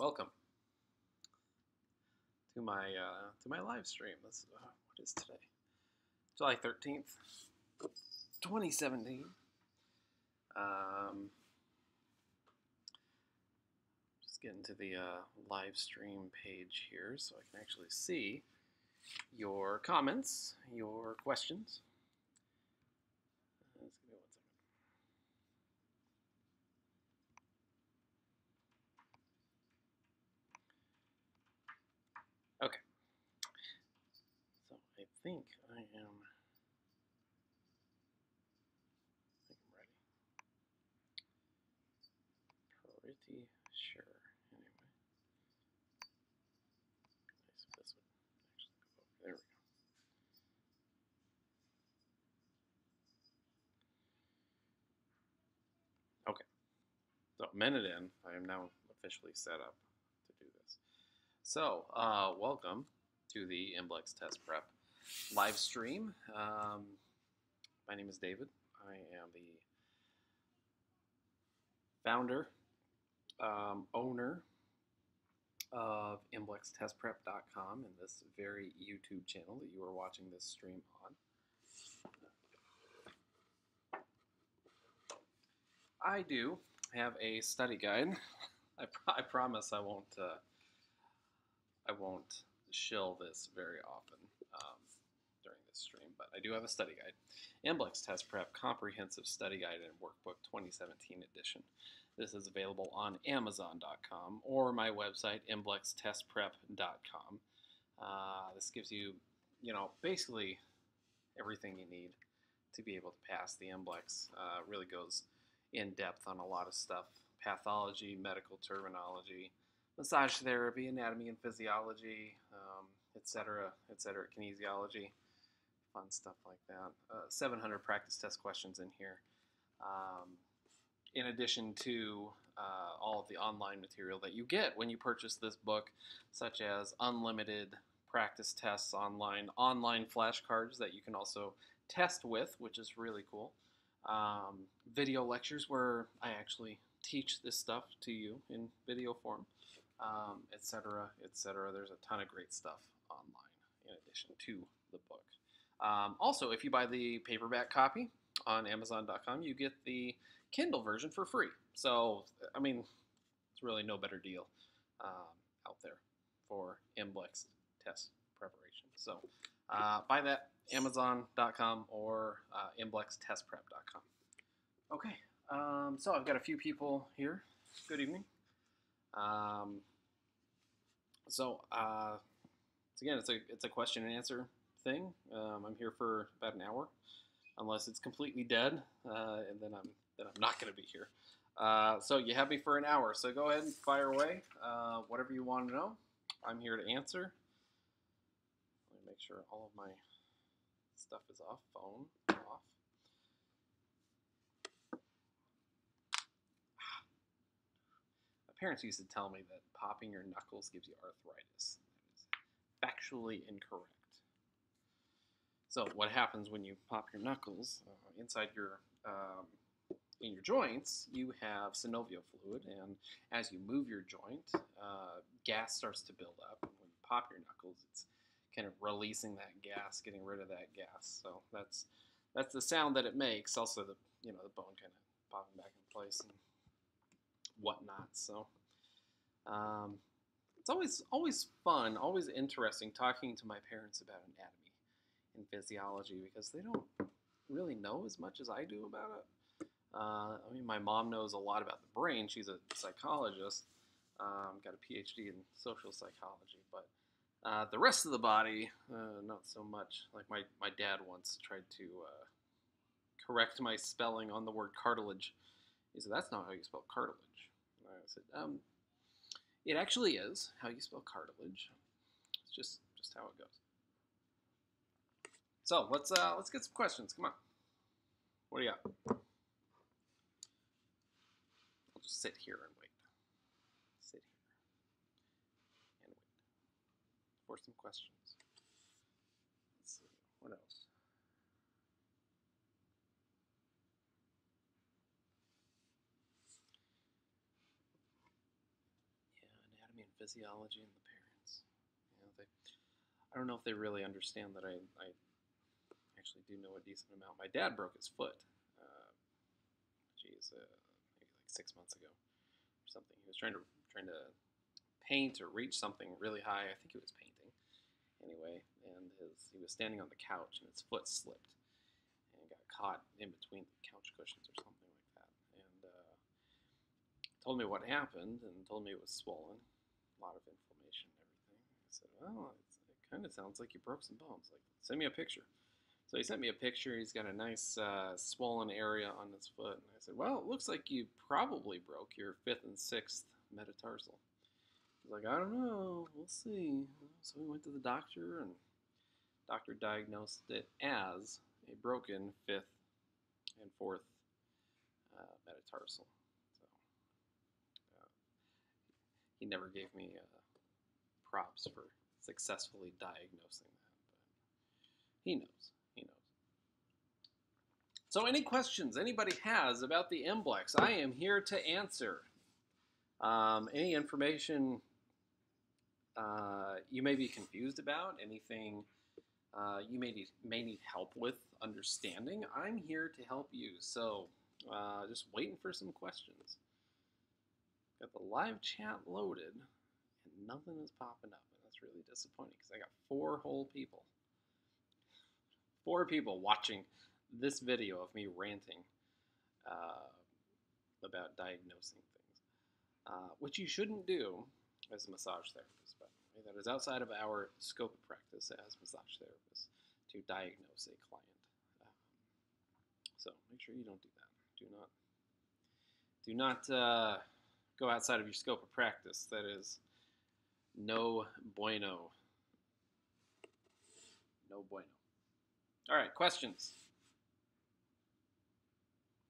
Welcome to my live stream. This what is today? July 13th, 2017. Just getting to the live stream page here so I can actually see your comments, your questions. Just give me 1 second. Okay. So I think I'm ready. Pretty sure. Anyway. Nice if this would actually go over. There we go. Okay. So a minute in, I am now officially set up to do this. So, welcome to the MBLEx test prep live stream. My name is David. I am the founder, owner of MBLExtestprep.com and this very YouTube channel that you are watching this stream on. I do have a study guide. I promise I won't shill this very often during this stream, but I do have a study guide. MBLEx Test Prep Comprehensive Study Guide and Workbook 2017 edition. This is available on Amazon.com or my website, MBLExtestprep.com. This gives you, basically everything you need to be able to pass the MBLEx. Really goes in depth on a lot of stuff: pathology, medical terminology, massage therapy, anatomy and physiology, etc., kinesiology, fun stuff like that. 700 practice test questions in here. In addition to all of the online material that you get when you purchase this book, such as unlimited practice tests online flashcards that you can also test with, which is really cool. Video lectures where I actually teach this stuff to you in video form, etc., etc. There's a ton of great stuff online in addition to the book. Also, if you buy the paperback copy on Amazon.com, you get the Kindle version for free. So, I mean, it's really no better deal out there for MBLEx test preparation. So, buy that, Amazon.com or MBLExtestprep.com. Okay, so I've got a few people here. Good evening. Again, it's a question and answer thing. I'm here for about an hour, unless it's completely dead, and then I'm not going to be here. So you have me for an hour. So go ahead and fire away. Whatever you want to know, I'm here to answer. Let me make sure all of my stuff is off. Phone off. My parents used to tell me that popping your knuckles gives you arthritis. That is factually incorrect. So what happens when you pop your knuckles inside your in your joints? You have synovial fluid, and as you move your joint, gas starts to build up. And when you pop your knuckles, it's kind of releasing that gas, getting rid of that gas. So that's the sound that it makes. Also, the bone kind of popping back in place and whatnot. So it's always fun, always interesting talking to my parents about anatomy and physiology, because they don't really know as much as I do about it. I mean, my mom knows a lot about the brain. She's a psychologist, got a PhD in social psychology, but the rest of the body, not so much. Like my dad once tried to correct my spelling on the word cartilage. He said, "That's not how you spell cartilage." And I said, "It actually is how you spell cartilage. It's just how it goes." So let's get some questions. Come on. What do you got? I'll just sit here and wait. Sit here and wait for some questions. Let's see. What else? physiology and the parents. I don't know if they really understand that I actually do know a decent amount. My dad broke his foot, maybe like 6 months ago or something. He was trying to paint or reach something really high. I think he was painting anyway, and he was standing on the couch and his foot slipped and got caught in between the couch cushions or something like that. And told me what happened and told me it was swollen, a lot of inflammation and everything. I said, well, it kind of sounds like you broke some bones. Like, send me a picture. So he sent me a picture. He's got a nice swollen area on his foot. And I said, well, it looks like you probably broke your 5th and 6th metatarsal. He's like, I don't know. We'll see. So we went to the doctor, and the doctor diagnosed it as a broken 5th and 4th metatarsal. So he never gave me props for successfully diagnosing that, but he knows. So any questions anybody has about the MBLEx, I am here to answer. Any information you may be confused about, anything you may need help with understanding, I'm here to help you. So just waiting for some questions. Got the live chat loaded, and nothing is popping up, and that's really disappointing because I got 4 whole people. 4 people watching this video of me ranting about diagnosing things, which you shouldn't do as a massage therapist, by the way. That is outside of our scope of practice as massage therapists to diagnose a client. So make sure you don't do that. Do not go outside of your scope of practice. That is no bueno. No bueno. All right, questions.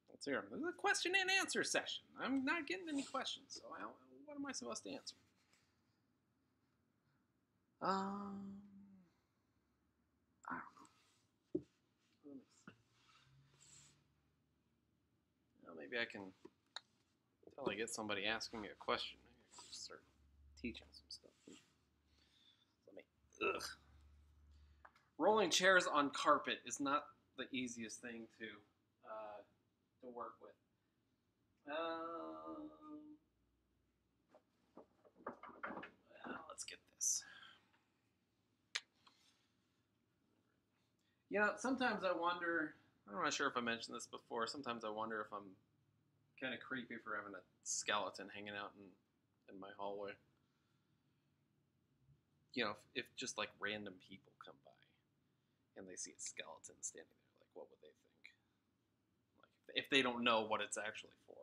Let's hear them. This is a question and answer session. I'm not getting any questions, so what am I supposed to answer? I don't know. Let me see. Well, maybe I can, until I get somebody asking me a question, maybe I can just start teaching some stuff. Rolling chairs on carpet is not the easiest thing to work with. Well, let's get this. You know, sometimes I wonder, I'm not sure if I mentioned this before, sometimes I wonder if I'm kind of creepy for having a skeleton hanging out in my hallway. You know, if just like random people come by and they see a skeleton standing there, like, what would they think? Like, if they don't know what it's actually for,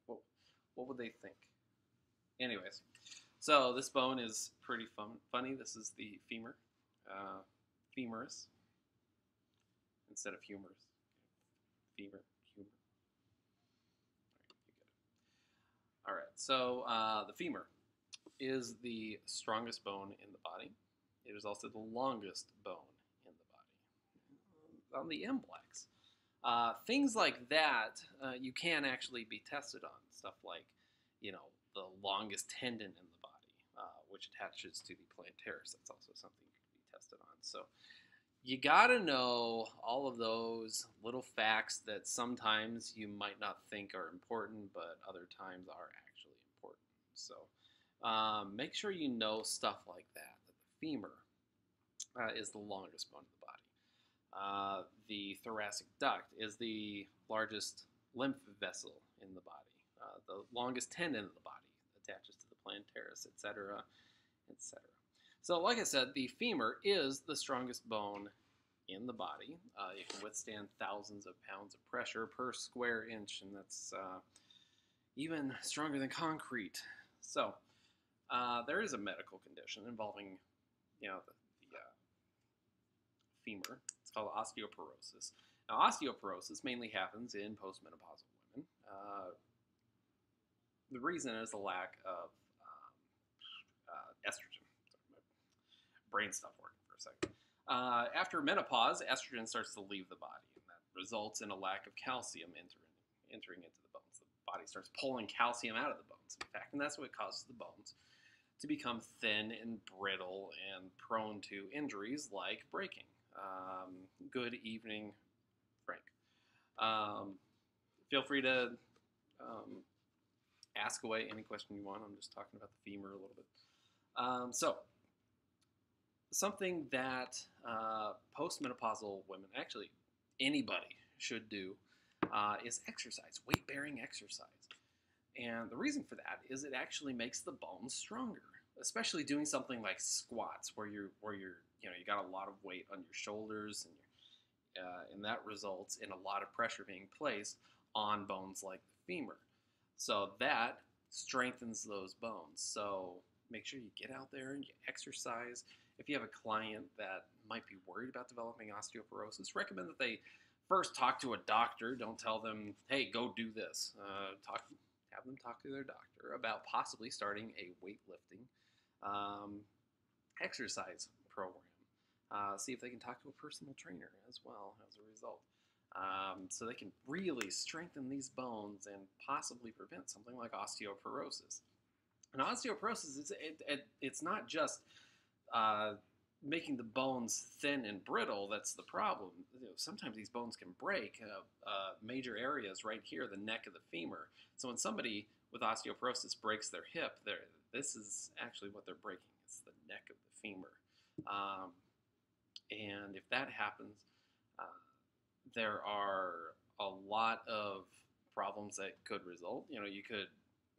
like, what would they think? Anyways, so this bone is pretty funny. This is the femur, femoris, instead of humerus. Femur. All right, so the femur is the strongest bone in the body. It is also the longest bone in the body. On the MBLEx, things like that you can actually be tested on. Stuff like, you know, the longest tendon in the body, which attaches to the plantaris. That's also something you can be tested on. So you gotta know all of those little facts that sometimes you might not think are important, but other times are actually important. So make sure you know stuff like that. That the femur is the longest bone in the body. The thoracic duct is the largest lymph vessel in the body. The longest tendon in the body attaches to the plantaris, etc., etc. So, like I said, the femur is the strongest bone in the body. It can withstand thousands of pounds of pressure per square inch, and that's even stronger than concrete. So, there is a medical condition involving, you know, the femur. It's called osteoporosis. Now, osteoporosis mainly happens in postmenopausal women. The reason is the lack of estrogen. Sorry, my brain stopped working for a second. After menopause, estrogen starts to leave the body, and that results in a lack of calcium entering into the bones. The body starts pulling calcium out of the bones, in fact, and that's what causes the bones to become thin and brittle and prone to injuries like breaking. Good evening, Frank. Feel free to ask away any question you want. I'm just talking about the femur a little bit. So, something that postmenopausal women, actually anybody, should do is exercise, weight-bearing exercise. And the reason for that is it actually makes the bones stronger, especially doing something like squats, where you got a lot of weight on your shoulders, and that results in a lot of pressure being placed on bones like the femur. So that strengthens those bones. So make sure you get out there and you exercise. If you have a client that might be worried about developing osteoporosis, recommend that they first talk to a doctor. Don't tell them, hey, go do this. Have them talk to their doctor about possibly starting a weightlifting exercise program. See if they can talk to a personal trainer as well as a result. So they can really strengthen these bones and possibly prevent something like osteoporosis. And osteoporosis, it's not just making the bones thin and brittle that's the problem. Sometimes these bones can break major areas right here, the neck of the femur. So when somebody with osteoporosis breaks their hip, this is actually what they're breaking. It's the neck of the femur. And if that happens, there are a lot of problems that could result. You could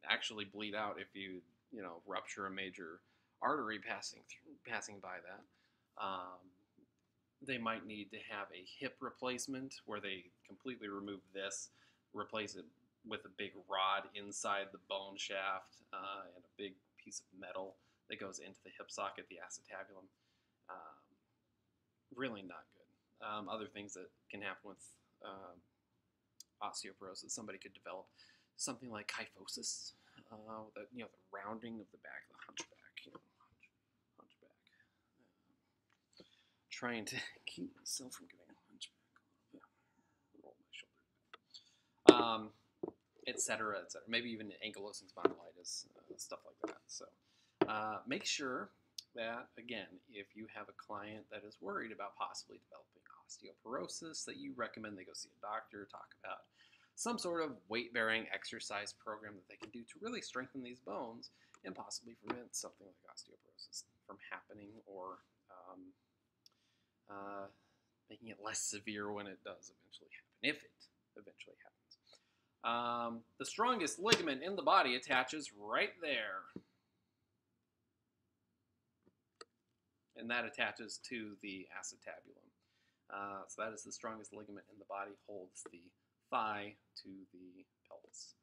actually bleed out if you rupture a major artery passing by that. They might need to have a hip replacement where they completely remove this, replace it with a big rod inside the bone shaft and a big piece of metal that goes into the hip socket, the acetabulum. Really not good. Other things that can happen with osteoporosis, somebody could develop something like kyphosis, the rounding of the back, the hunchback, hunchback. Trying to keep myself from getting a hunchback. Roll my shoulder. Et cetera, et cetera. Maybe even ankylosing spondylitis, stuff like that. So make sure that, again, if you have a client that is worried about possibly developing osteoporosis, that you recommend they go see a doctor, talk about some sort of weight-bearing exercise program that they can do to really strengthen these bones and possibly prevent something like osteoporosis from happening, or making it less severe when it does eventually happen, if it eventually happens. The strongest ligament in the body attaches right there. And that attaches to the acetabulum. So that is the strongest ligament in the body, holds the thigh to the pelvis.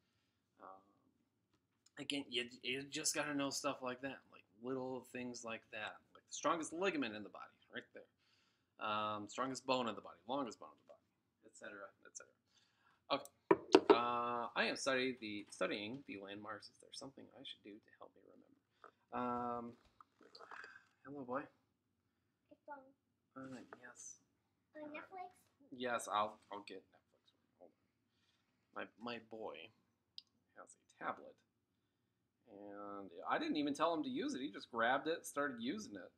Again, you just got to know stuff like that, like little things like that. Like the strongest ligament in the body, right there. Strongest bone in the body, longest bone in the body, etc., etc. Okay. I am studying the landmarks. Is there something I should do to help me remember? Hello, boy. Yes. Netflix? Yes, I'll get Netflix. Hold on. My boy has a tablet, and I didn't even tell him to use it. He just grabbed it, started using it,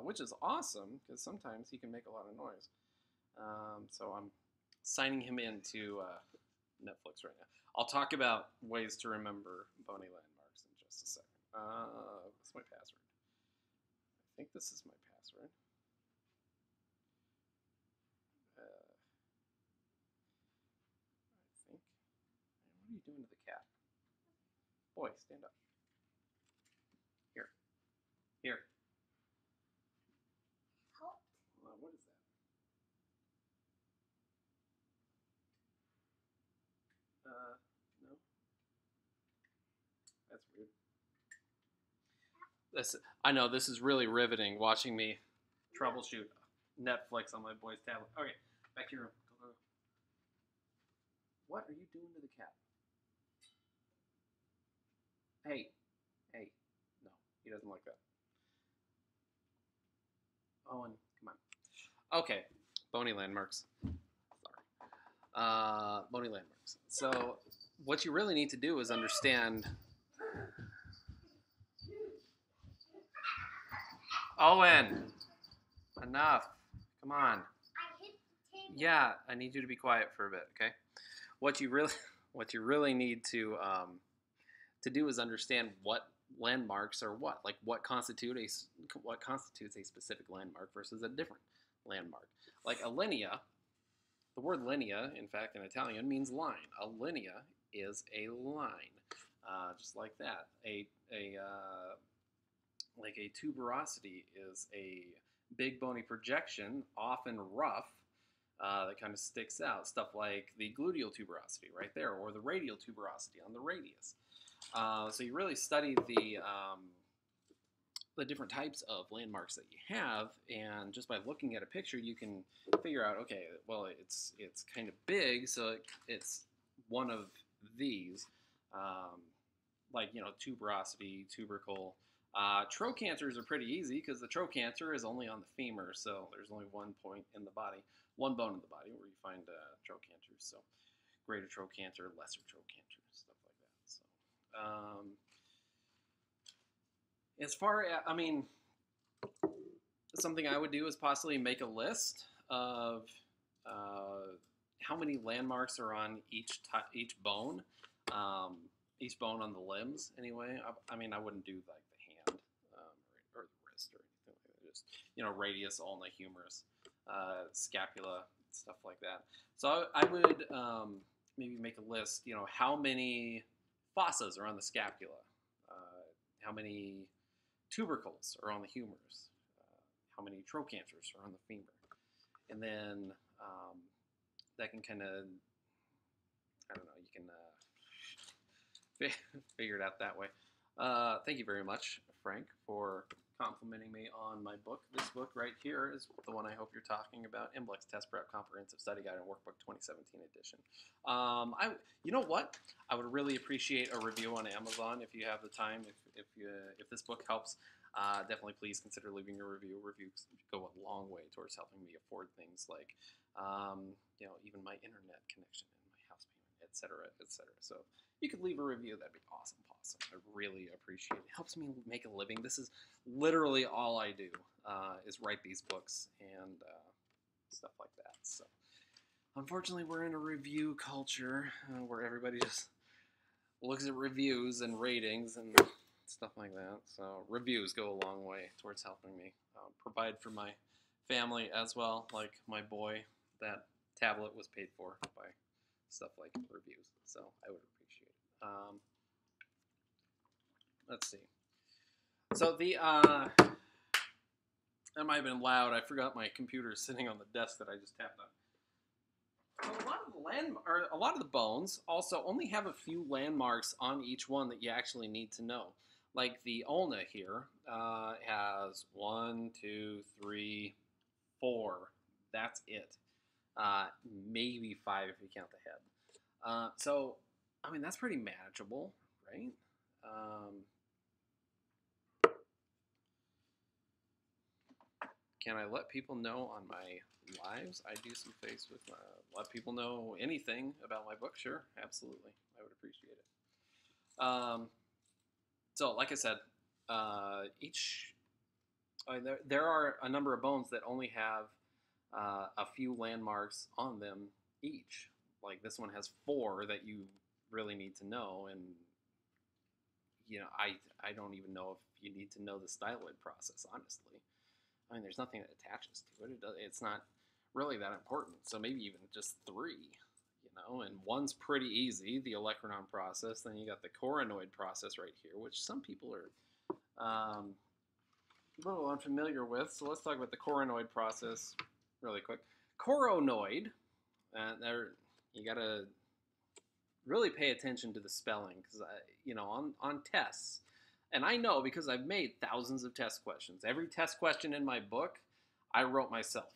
which is awesome because sometimes he can make a lot of noise. So I'm signing him into Netflix right now. I'll talk about ways to remember bony landmarks in just a second. What's my password? I think this is my password. I think. What are you doing to the cat? Boy, stand up. Here. Here. Help? What is that? No. That's weird. I know this is really riveting, watching me troubleshoot Netflix on my boy's tablet. Okay, back to your room. Go. What are you doing to the cat? Hey, no, he doesn't like that. Owen, come on. Okay, bony landmarks. Sorry. Bony landmarks. So what you really need to do is understand Owen, enough. Come on. Yeah, I need you to be quiet for a bit, okay? What you really need to do is understand what landmarks are what, like what constitutes a specific landmark versus a different landmark. Like a linea, the word linea, in fact, in Italian means line. A linea is a line, just like that. Like a tuberosity is a big bony projection, often rough, that kind of sticks out. Stuff like the gluteal tuberosity right there, or the radial tuberosity on the radius. So you really study the different types of landmarks that you have, and just by looking at a picture, you can figure out, okay, well, it's kind of big, so it's one of these, like, you know, tuberosity, tubercle. Trochanters are pretty easy because the trochanter is only on the femur, so there's only one point in the body, one bone in the body where you find trochanters. So greater trochanter, lesser trochanter, stuff like that. So as far as, I mean, something I would do is possibly make a list of how many landmarks are on each bone, each bone on the limbs. Anyway, I mean, I wouldn't do like the hand or the wrist or anything like that. Just, you know, radius, ulna, humerus, scapula, stuff like that. So I would maybe make a list. You know, how many fossas are on the scapula? How many tubercles are on the humerus? How many trochanters are on the femur? And then that can kind of, I don't know, you can figure it out that way. Thank you very much, Frank, for complimenting me on my book. This book right here is the one I hope you're talking about, MBLEx Test Prep Comprehensive Study Guide and Workbook 2017 edition. You know what? I would really appreciate a review on Amazon if you have the time. If this book helps, definitely please consider leaving a review. Reviews go a long way towards helping me afford things like, you know, even my internet connection and my house payment, etc., etc. So you could leave a review. That'd be awesome. I really appreciate it. It helps me make a living. This is literally all I do, is write these books and stuff like that. So unfortunately, we're in a review culture where everybody just looks at reviews and ratings and stuff like that. So reviews go a long way towards helping me provide for my family as well. Like my boy, that tablet was paid for by stuff like reviews. So I would appreciate it. Let's see. So the that might have been loud. I forgot my computer is sitting on the desk that I just tapped on. So a lot of the bones also only have a few landmarks on each one that you actually need to know. Like the ulna here has 1, 2, 3, 4. That's it. Maybe 5 if you count the head. So I mean, that's pretty manageable, right? Can I let people know on my lives? I do some Facebook. Let people know anything about my book. Sure, absolutely. I would appreciate it. So, like I said, there are a number of bones that only have a few landmarks on them each. Like this one has 4 that you really need to know, and you know, I don't even know if you need to know the styloid process, honestly. I mean, there's nothing that attaches to it. It's not really that important. So maybe even just 3, you know, and one's pretty easy, the olecranon process. Then you got the coronoid process right here, which some people are a little unfamiliar with. So let's talk about the coronoid process really quick. Coronoid, you got to really pay attention to the spelling because, you know, on tests, and I know because I've made thousands of test questions. Every test question in my book, I wrote myself.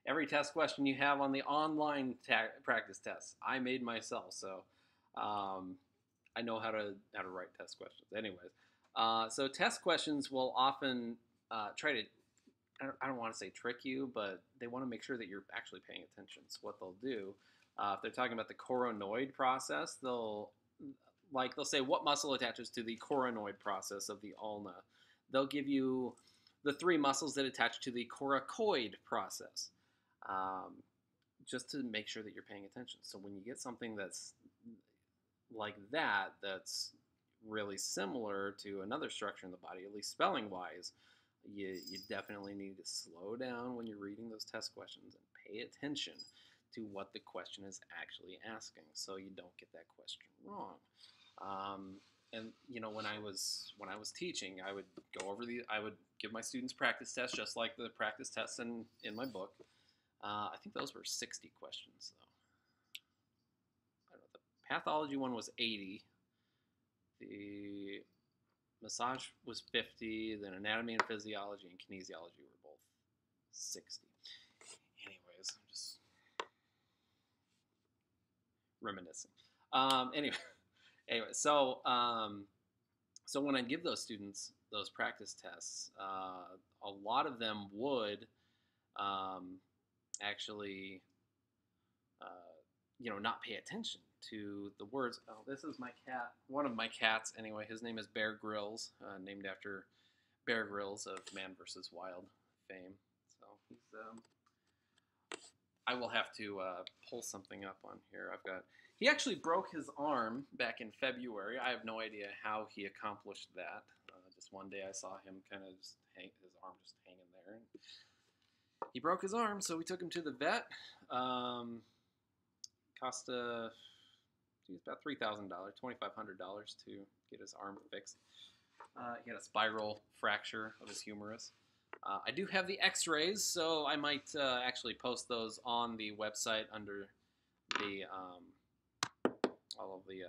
Every test question you have on the online practice tests, I made myself. So I know how to write test questions. Anyways, so test questions will often try to, I don't want to say trick you, but they want to make sure that you're actually paying attention. So what they'll do, if they're talking about the coronoid process, they'll say what muscle attaches to the coronoid process of the ulna. They'll give you the three muscles that attach to the coracoid process, just to make sure that you're paying attention. So when you get something that's like that, that's really similar to another structure in the body, at least spelling-wise, you definitely need to slow down when you're reading those test questions and pay attention to what the question is actually asking, so you don't get that question wrong. And you know, when I was teaching, I would go over I would give my students practice tests, just like the practice tests in my book. I think those were 60 questions, though. I don't know, the pathology one was 80. The massage was 50. Then anatomy and physiology and kinesiology were both 60. Anyways, I'm just reminiscing. Anyway, so when I give those students those practice tests, a lot of them would actually, not pay attention to the words. Oh, this is my cat. One of my cats, anyway. His name is Bear Grylls, named after Bear Grylls of Man vs. Wild fame. So he's. I will have to pull something up on here. He actually broke his arm back in February. I have no idea how he accomplished that. Just one day I saw him kind of just his arm just hanging there. And he broke his arm, so we took him to the vet. Cost about $3,000, $2,500 to get his arm fixed. He had a spiral fracture of his humerus. I do have the x-rays, so I might actually post those on the website under the all of the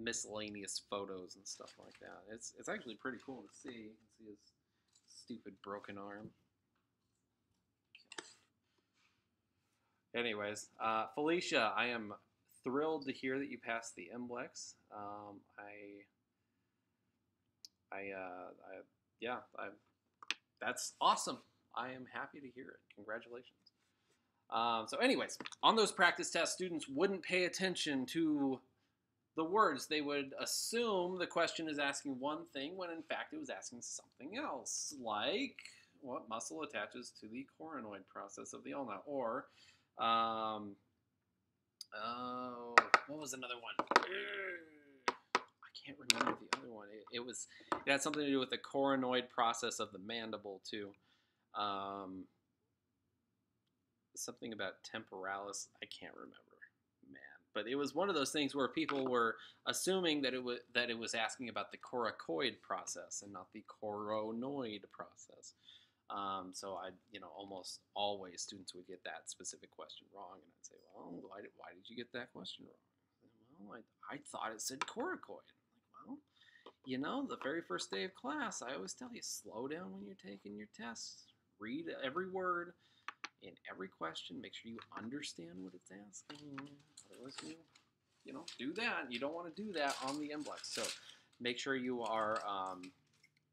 miscellaneous photos and stuff like that. It's actually pretty cool to see. You can see his stupid broken arm. Anyways, Felicia, I am thrilled to hear that you passed the MBLEx. That's awesome. I am happy to hear it. Congratulations. So anyways, on those practice tests, students wouldn't pay attention to the words. They would assume the question is asking one thing when in fact it was asking something else, like what muscle attaches to the coronoid process of the ulna, or what was another one? I can't remember the other one. It had something to do with the coronoid process of the mandible too. Something about temporalis. I can't remember, man. But it was one of those things where people were assuming that it was asking about the coracoid process and not the coronoid process. So almost always students would get that specific question wrong, and I'd say, well, why did you get that question wrong? Well, I thought it said coracoid. Well, the very first day of class, I always tell you, slow down when you're taking your tests. Read every word in every question. Make sure you understand what it's asking. Otherwise, do that. You don't want to do that on the MBLEx. So make sure you are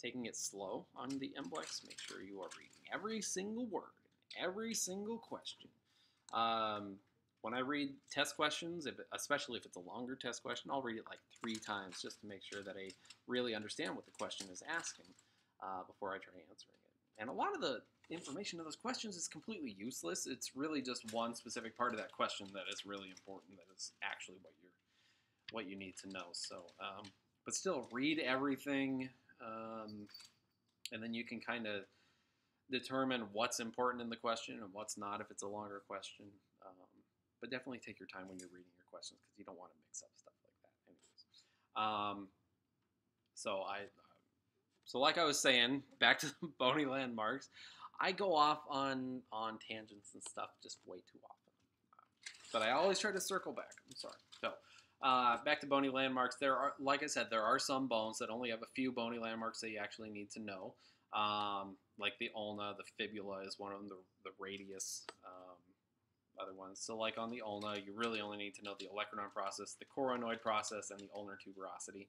taking it slow on the MBLEx. Make sure you are reading every single word, every single question. When I read test questions, especially if it's a longer test question, I'll read it like 3 times just to make sure that I really understand what the question is asking before I try answering it. And a lot of the information in those questions is completely useless. It's really just one specific part of that question that is really important, that is actually what you need to know. So, but still, read everything, and then you can kind of determine what's important in the question and what's not if it's a longer question. But definitely take your time when you're reading your questions, because you don't want to mix up stuff like that. Anyways, so like I was saying, back to the bony landmarks, I go off on tangents and stuff just way too often. But I always try to circle back. I'm sorry. So back to bony landmarks. There are, like I said, there are some bones that only have a few bony landmarks that you actually need to know. Like the ulna, the fibula is one of them, the radius, other ones. So like on the ulna, you really only need to know the olecranon process, the coronoid process, and the ulnar tuberosity.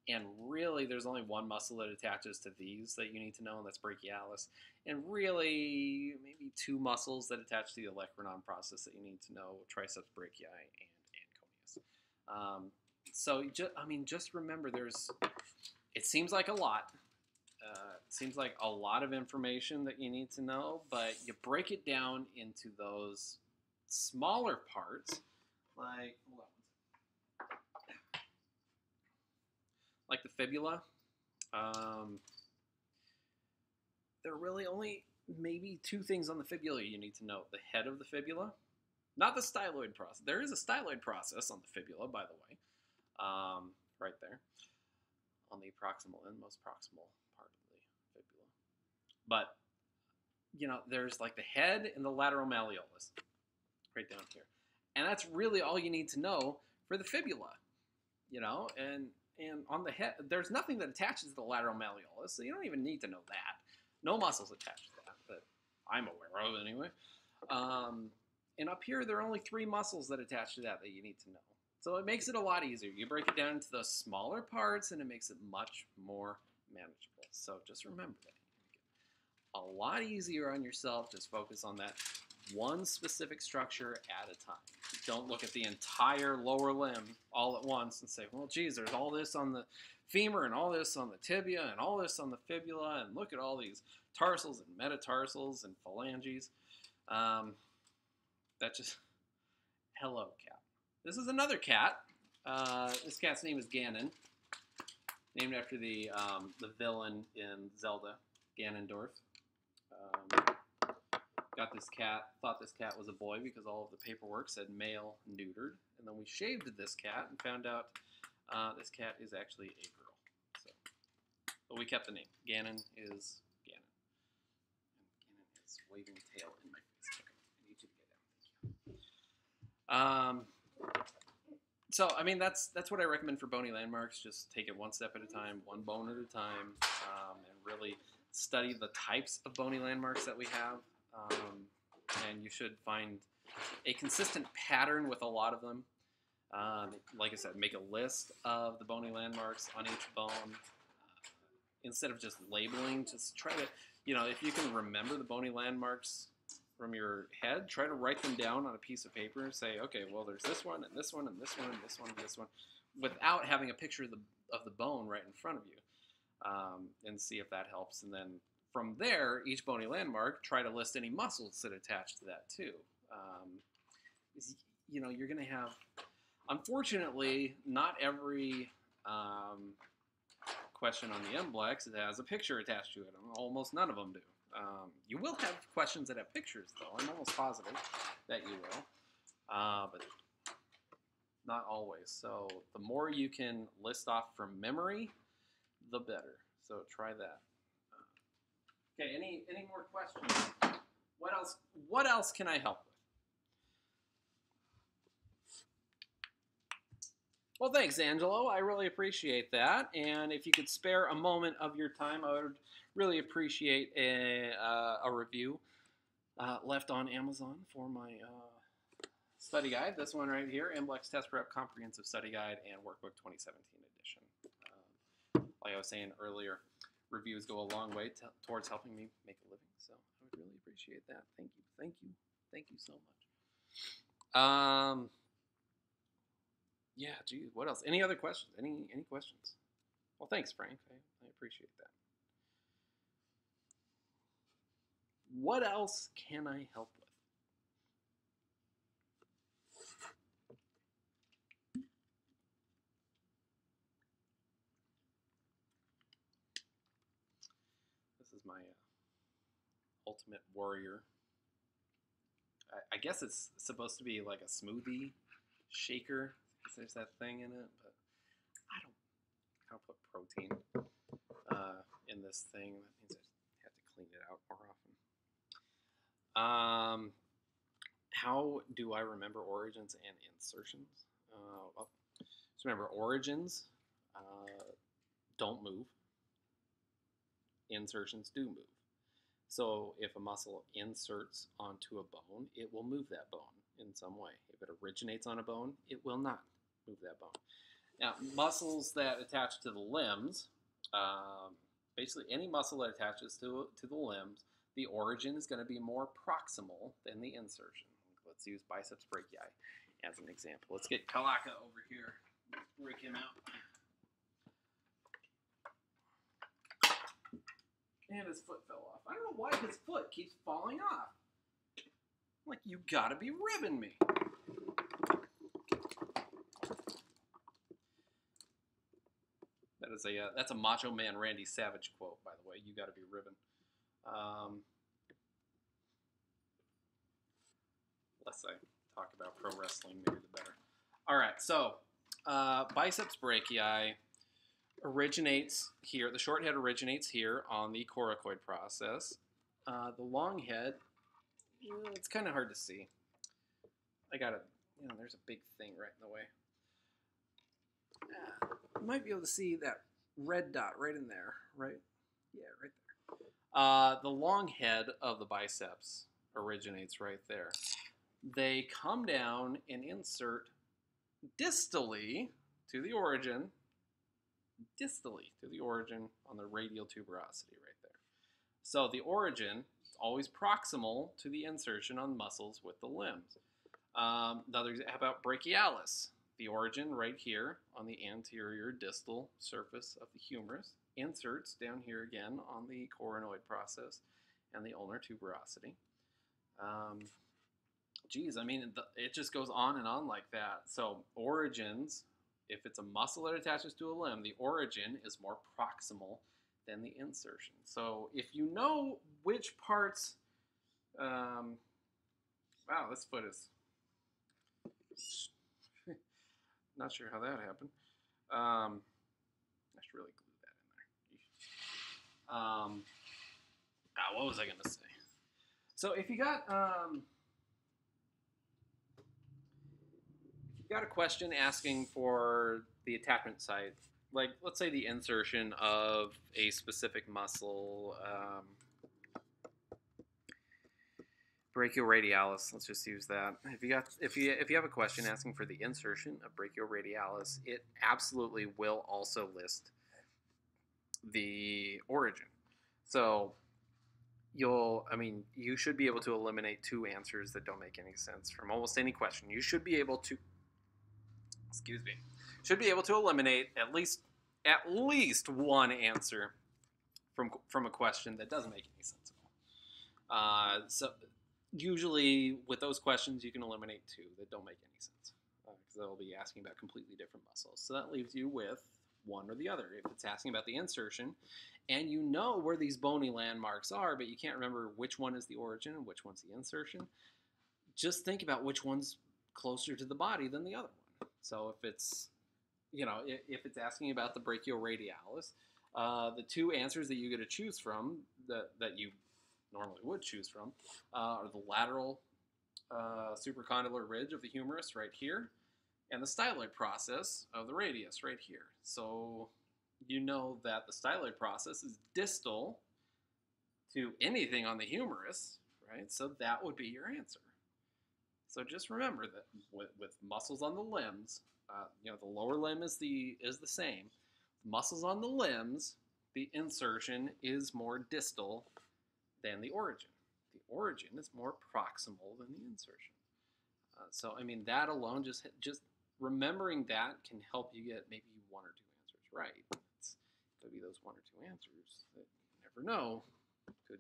And really, there's only one muscle that attaches to these that you need to know, and that's brachialis. And really, maybe 2 muscles that attach to the olecranon process that you need to know, triceps brachii and coneus. So just remember, it seems like a lot, Seems like a lot of information that you need to know, but you break it down into those smaller parts, like, hold on, like the fibula. There are really only maybe two things on the fibula you need to know. The head of the fibula, not the styloid process. There is a styloid process on the fibula, by the way, right there on the proximal and most proximal part of the fibula. But, you know, there's like the head and the lateral malleolus right down here. And that's really all you need to know for the fibula, you know, and on the head, there's nothing that attaches to the lateral malleolus, so you don't even need to know that. No muscles attached to that, that I'm aware of anyway. And up here, there are only 3 muscles that attach to that you need to know. So it makes it a lot easier. You break it down into the smaller parts, and it makes it much more manageable. So just remember that. A lot easier on yourself. Just focus on that one specific structure at a time. Don't look at the entire lower limb all at once and say, well, geez, there's all this on the femur and all this on the tibia and all this on the fibula, and look at all these tarsals and metatarsals and phalanges. That just, hello, cat. This is another cat. This cat's name is Gannon, named after the villain in Zelda, Ganondorf. Got this cat, thought this cat was a boy because all of the paperwork said male neutered, and then we shaved this cat and found out this cat is actually a girl. So, but we kept the name. Gannon is Gannon. And Gannon is waving tail in my face. Okay, I need you to get down. Thank you. So, I mean, that's what I recommend for bony landmarks. Just take it one step at a time, one bone at a time, and really study the types of bony landmarks that we have. And you should find a consistent pattern with a lot of them. Like I said, make a list of the bony landmarks on each bone. Instead of just labeling, just try to, you know, if you can remember the bony landmarks from your head, try to write them down on a piece of paper and say, okay, well, there's this one, and this one, and this one, and this one, and this one, without having a picture of the bone right in front of you, and see if that helps. And then from there, each bony landmark, try to list any muscles that attach to that too. You know, you're going to have, unfortunately, not every question on the MBLEx has a picture attached to it. Almost none of them do. You will have questions that have pictures, though. I'm almost positive that you will, but not always. So the more you can list off from memory, the better. So try that. Okay, any more questions? What else can I help with? Well, thanks, Angelo. I really appreciate that. And if you could spare a moment of your time, I would really appreciate a review left on Amazon for my study guide. This one right here, MBLEx Test Prep Comprehensive Study Guide and Workbook 2017 edition. Like I was saying earlier, reviews go a long way towards helping me make a living, so I would really appreciate that. Thank you, thank you, thank you so much. Yeah, geez, what else? Any other questions? Any questions? Well, thanks, Frank. I appreciate that. What else can I help with? This is my Ultimate Warrior. I guess it's supposed to be like a smoothie shaker. There's that thing in it, but I don't put protein in this thing. That means I have to clean it out more often. How do I remember origins and insertions? Well, just remember, origins don't move. Insertions do move. So if a muscle inserts onto a bone, it will move that bone in some way. If it originates on a bone, it will not move that bone. Now, muscles that attach to the limbs, basically any muscle that attaches to the limbs, the origin is going to be more proximal than the insertion. Let's use biceps brachii as an example. Let's get Kalaka over here. Break him out. And his foot fell off. I don't know why his foot keeps falling off. Like, you gotta be ribbing me. That's a Macho Man Randy Savage quote, by the way. You gotta be ribbing. Less I talk about pro wrestling, maybe the better. All right, so biceps brachii originates here. The short head originates here on the coracoid process. The long head, it's kind of hard to see. There's a big thing right in the way. You might be able to see that red dot right in there, right? Yeah, right there. The long head of the biceps originates right there. They come down and insert distally to the origin on the radial tuberosity right there. So the origin is always proximal to the insertion on muscles with the limbs. How about brachialis? The origin right here on the anterior distal surface of the humerus, inserts down here again on the coronoid process and the ulnar tuberosity. It just goes on and on like that. So origins, if it's a muscle that attaches to a limb, the origin is more proximal than the insertion. So if you know which parts, wow, this foot is, not sure how that happened. I should really glue that in there. What was I gonna say? So if you got a question asking for the attachment site, like let's say the insertion of a specific muscle, brachioradialis, let's just use that. If you have a question asking for the insertion of brachioradialis, it absolutely will also list the origin. So you should be able to eliminate two answers that don't make any sense from almost any question. You should be able to eliminate at least one answer from a question that doesn't make any sense at all. So usually with those questions you can eliminate two that don't make any sense because they'll be asking about completely different muscles. So that leaves you with one or the other. If it's asking about the insertion and you know where these bony landmarks are, but you can't remember which one is the origin and which one's the insertion, just think about which one's closer to the body than the other one. So if it's asking about the brachioradialis, the two answers that you get to choose from that you normally would choose from are the lateral supracondylar ridge of the humerus right here and the styloid process of the radius right here. So you know that the styloid process is distal to anything on the humerus, right? So that would be your answer. So just remember that with muscles on the limbs, the lower limb is the same. Muscles on the limbs, the insertion is more distal than the origin. The origin is more proximal than the insertion. That alone, just remembering that can help you get maybe one or two answers right. It's could be those one or two answers that you never know could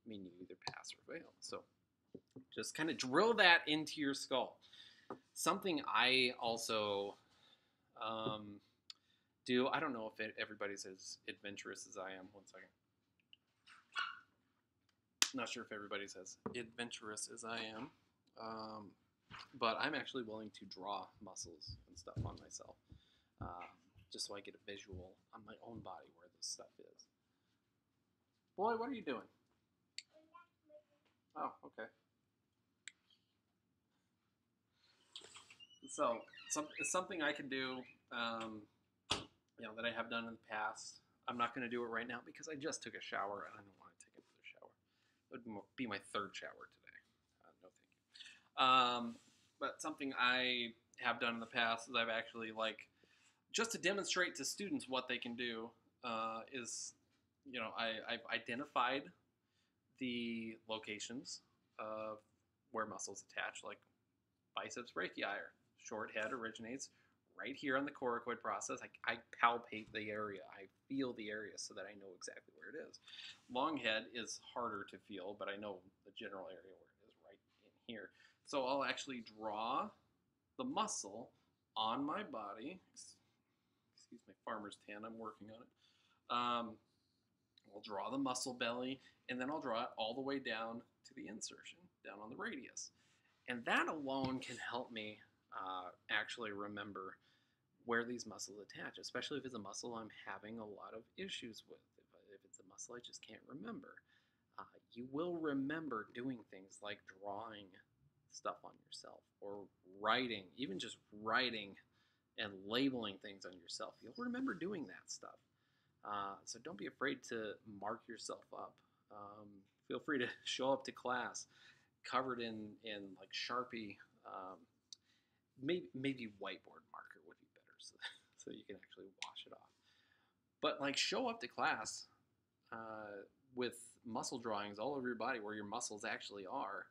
mean you either pass or fail. So just kind of drill that into your skull. Something I also do, I don't know if everybody's as adventurous as I am. One second. Not sure if everybody's as adventurous as I am, but I'm actually willing to draw muscles and stuff on myself, just so I get a visual on my own body where this stuff is. Boy, what are you doing? Oh, okay. So it's something I can do, that I have done in the past. I'm not going to do it right now because I just took a shower and I don't want to take another shower. It would be my third shower today. No thank you. But something I have done in the past is I've actually, just to demonstrate to students what they can do, I've identified the locations of where muscles attach, like biceps brachii. Short head originates right here on the coracoid process. I palpate the area. I feel the area so that I know exactly where it is. Long head is harder to feel, but I know the general area where it is right in here. So I'll actually draw the muscle on my body. Excuse my farmer's tan, I'm working on it. I'll draw the muscle belly, and then I'll draw it all the way down to the insertion, down on the radius. And that alone can help me actually remember where these muscles attach, especially if it's a muscle I'm having a lot of issues with. If it's a muscle I just can't remember. You will remember doing things like drawing stuff on yourself or writing, even just writing and labeling things on yourself. You'll remember doing that stuff. So don't be afraid to mark yourself up. Feel free to show up to class covered in like Sharpie. Maybe whiteboard marker would be better, so you can actually wash it off. But like show up to class with muscle drawings all over your body where your muscles actually are,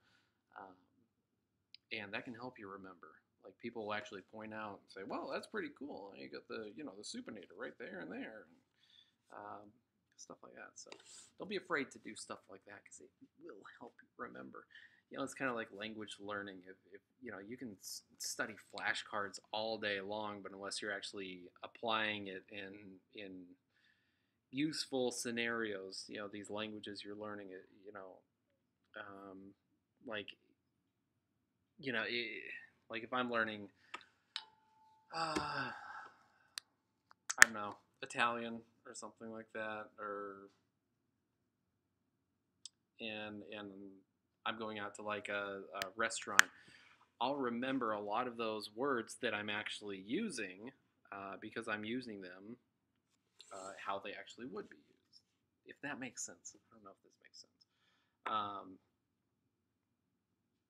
and that can help you remember. Like people will actually point out and say, "Well, that's pretty cool. You got the the supinator right there and there." And, stuff like that. So don't be afraid to do stuff like that because it will help you remember. It's kind of like language learning. If you can study flashcards all day long, but unless you're actually applying it in useful scenarios, these languages you're learning, like if I'm learning, I don't know, Italian or something like that, and I'm going out to like a restaurant, I'll remember a lot of those words that I'm actually using because I'm using them how they actually would be used, if that makes sense. I don't know if this makes sense.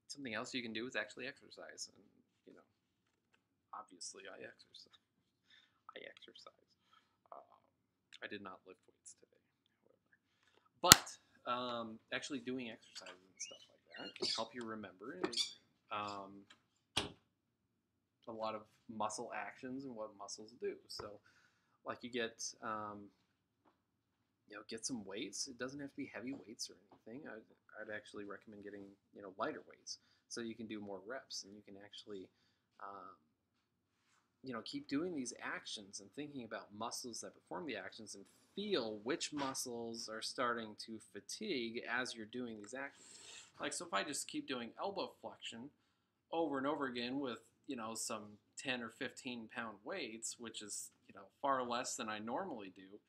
Something else you can do is actually exercise, and obviously I exercise. I did not lift weights today, however. But actually doing exercises and stuff like that can help you remember a lot of muscle actions and what muscles do. So, like you get some weights. It doesn't have to be heavy weights or anything. I'd actually recommend getting lighter weights so you can do more reps and you can actually keep doing these actions and thinking about muscles that perform the actions and feel which muscles are starting to fatigue as you're doing these actions. Like, so if I just keep doing elbow flexion over and over again with, some 10 or 15 pound weights, which is, far less than I normally do,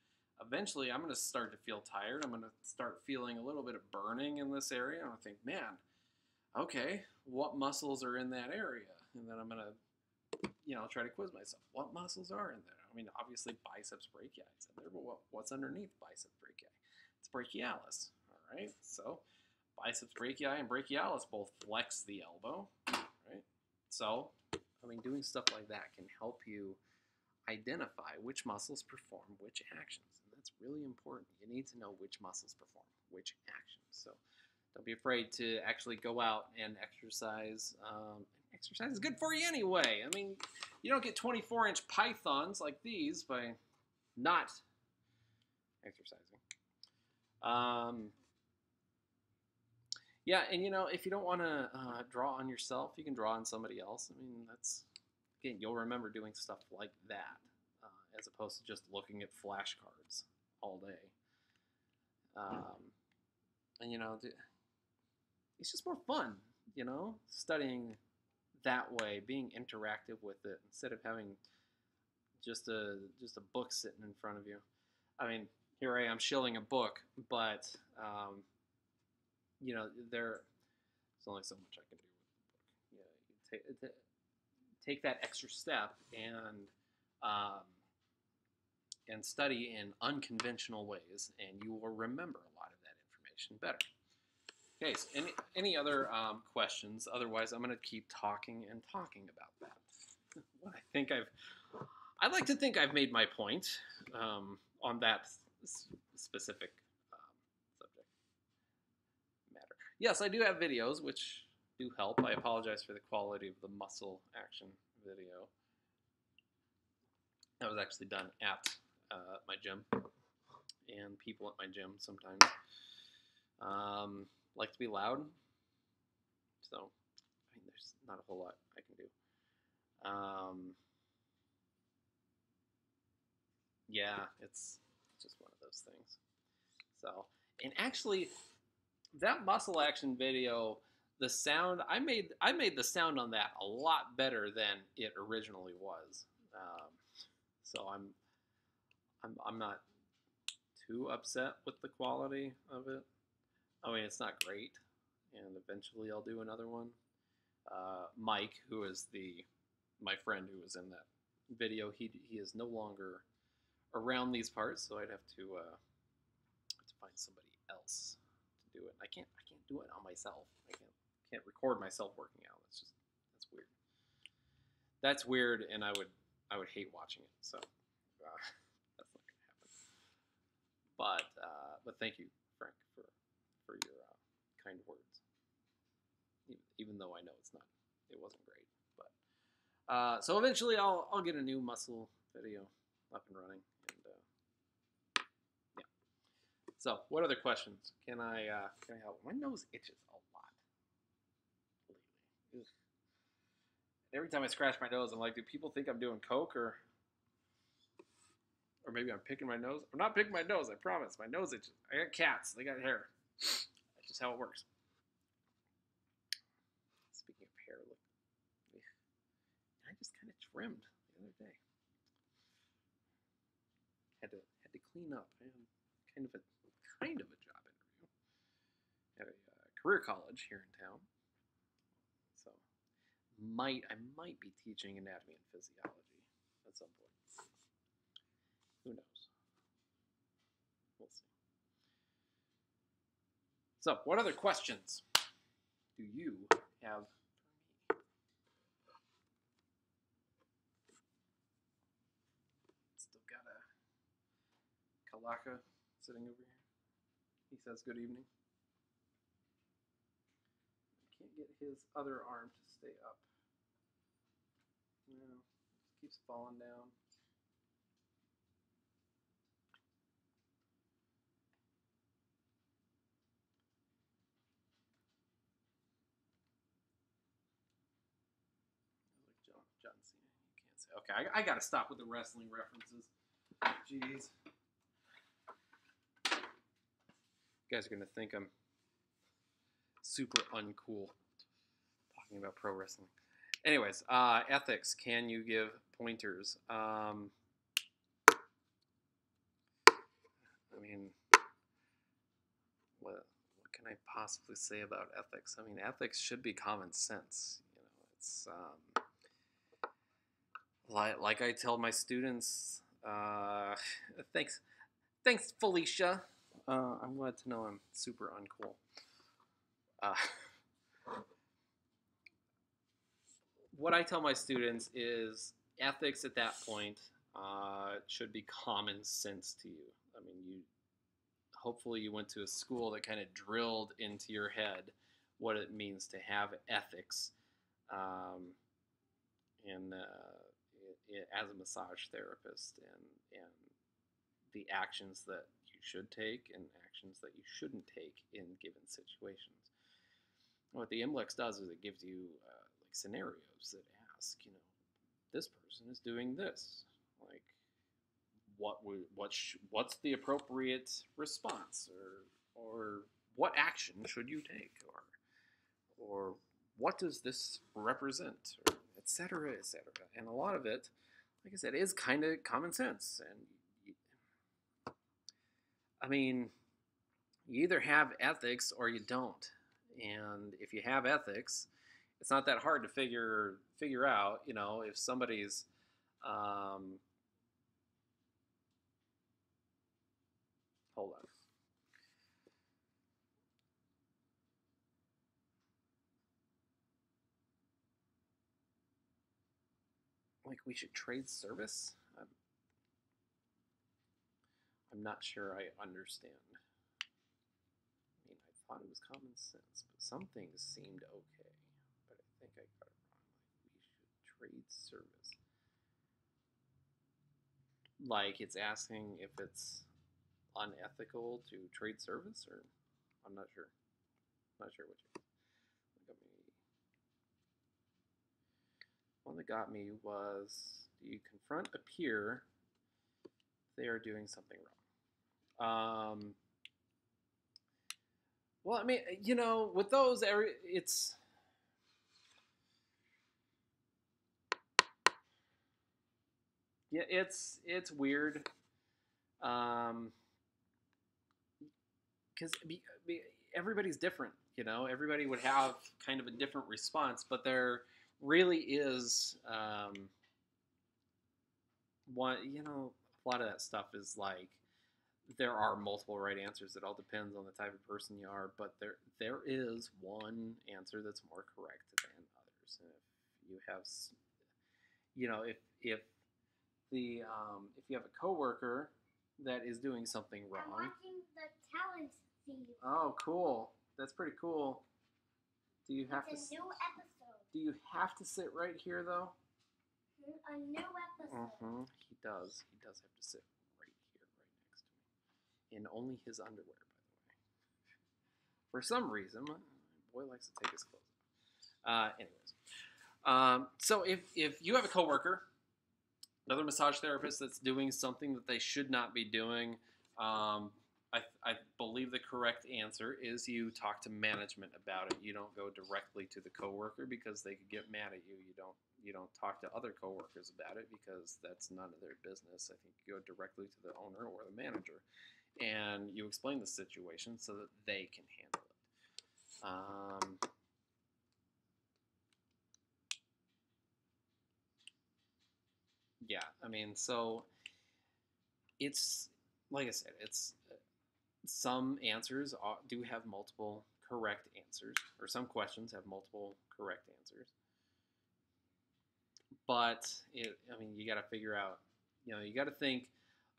eventually I'm going to start to feel tired. I'm going to start feeling a little bit of burning in this area. And I think, man, okay, what muscles are in that area? And then I'm going to try to quiz myself. What muscles are in there? I mean, obviously biceps brachii is in there, but what's underneath biceps brachii? It's brachialis, all right? So biceps brachii and brachialis both flex the elbow, right? So, doing stuff like that can help you identify which muscles perform which actions, and that's really important. You need to know which muscles perform which actions. So don't be afraid to actually go out and exercise. Exercise is good for you anyway. You don't get 24-inch pythons like these by not exercising. Yeah, and if you don't want to draw on yourself, you can draw on somebody else. That's, again, you'll remember doing stuff like that as opposed to just looking at flashcards all day. And it's just more fun, studying that way, being interactive with it instead of having just a book sitting in front of you. Here I am shilling a book, but there's only so much I can do with the book. You take that extra step and study in unconventional ways, and you will remember a lot of that information better. Okay, so any other questions? Otherwise, I'm going to keep talking and talking about that. I'd like to think I've made my point on that specific subject matter. Yes, I do have videos, which do help. I apologize for the quality of the muscle action video. That was actually done at my gym, and people at my gym sometimes like to be loud. So, I mean, there's not a whole lot I can do. Yeah, it's just one of those things. So, and actually, that muscle action video, the sound I made the sound on that a lot better than it originally was. So I'm not too upset with the quality of it. I mean, it's not great, and eventually I'll do another one. Mike, who is my friend who was in that video, he is no longer around these parts, so I'd have to find somebody else to do it. I can't do it on myself. I can't record myself working out. That's weird. That's weird, and I would hate watching it. So that's not gonna happen. But thank you, Frank, for your kind words. Even though I know it wasn't great. But so eventually I'll get a new muscle video up and running. And yeah. So what other questions can I help? My nose itches a lot lately. Every time I scratch my nose, I'm like, do people think I'm doing coke or maybe I'm picking my nose? I'm not picking my nose, I promise. My nose itches. I got cats. They got hair. That's just how it works. Speaking of hair, look. I just kind of trimmed the other day. Had to clean up. I had kind of a job interview at a career college here in town. So I might be teaching anatomy and physiology at some point. Who knows? We'll see. So, what other questions do you have for me? Still got a Kalaka sitting over here. He says good evening. I can't get his other arm to stay up. No, just keeps falling down. John Cena. You can't say. Okay, I gotta stop with the wrestling references. Jeez. You guys are gonna think I'm super uncool talking about pro wrestling. Anyways, ethics. Can you give pointers? I mean, what can I possibly say about ethics? I mean, ethics should be common sense. You know, it's like I tell my students. Thanks, Felicia. I'm glad to know I'm super uncool. What I tell my students is ethics at that point should be common sense to you. I mean, hopefully you went to a school that kind of drilled into your head what it means to have ethics, and as a massage therapist, and the actions that you should take and actions that you shouldn't take in given situations. What the MBLEx does is it gives you like scenarios that ask, you know, this person is doing this, like what's the appropriate response, or what action should you take, or what does this represent, or et cetera, et cetera. And a lot of it, like I said, is kind of common sense. And I mean, you either have ethics or you don't. And if you have ethics, it's not that hard to figure out, you know, if somebody's hold on. Like, we should trade service? I'm not sure I understand. I mean, I thought it was common sense, but some things seemed okay. But I think I got it wrong. Like, we should trade service. Like it's asking if it's unethical to trade service, or I'm not sure. Not sure what you. One that got me was, do you confront a peer if they are doing something wrong? Well, I mean, with those, it's yeah, it's weird, because everybody's different. Everybody would have kind of a different response, but there really is one. A lot of that stuff is like there are multiple right answers. It all depends on the type of person you are, but there is one answer that's more correct than others. And if you have, if the if you have a coworker that is doing something wrong. I'm watching the talent feed. Oh, cool! That's pretty cool. Do you have it's a new episode. Do you have to sit right here though? A new episode. Mm-hmm. He does. He does have to sit right here, right next to me, in only his underwear, by the way. For some reason, my boy likes to take his clothes off. Anyways, so if you have a coworker, another massage therapist that's doing something that they should not be doing, I believe the correct answer is you talk to management about it. You don't go directly to the coworker because they could get mad at you. You don't talk to other coworkers about it because that's none of their business. I think you go directly to the owner or the manager, and you explain the situation so that they can handle it. Yeah, I mean, so it's like I said, it's some answers do have multiple correct answers, or some questions have multiple correct answers. But I mean, you got to figure out, you got to think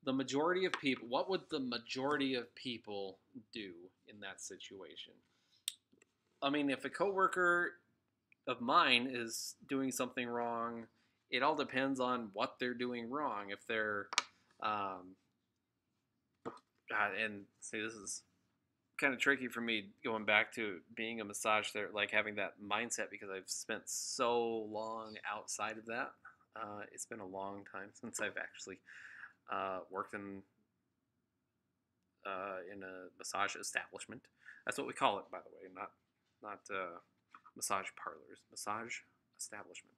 the majority of people. What would the majority of people do in that situation? I mean, if a coworker of mine is doing something wrong, it all depends on what they're doing wrong. If they're, and see, this is kind of tricky for me going back to being a massage therapist, like having that mindset because I've spent so long outside of that. It's been a long time since I've actually worked in a massage establishment. That's what we call it, by the way, not massage parlors, massage establishment.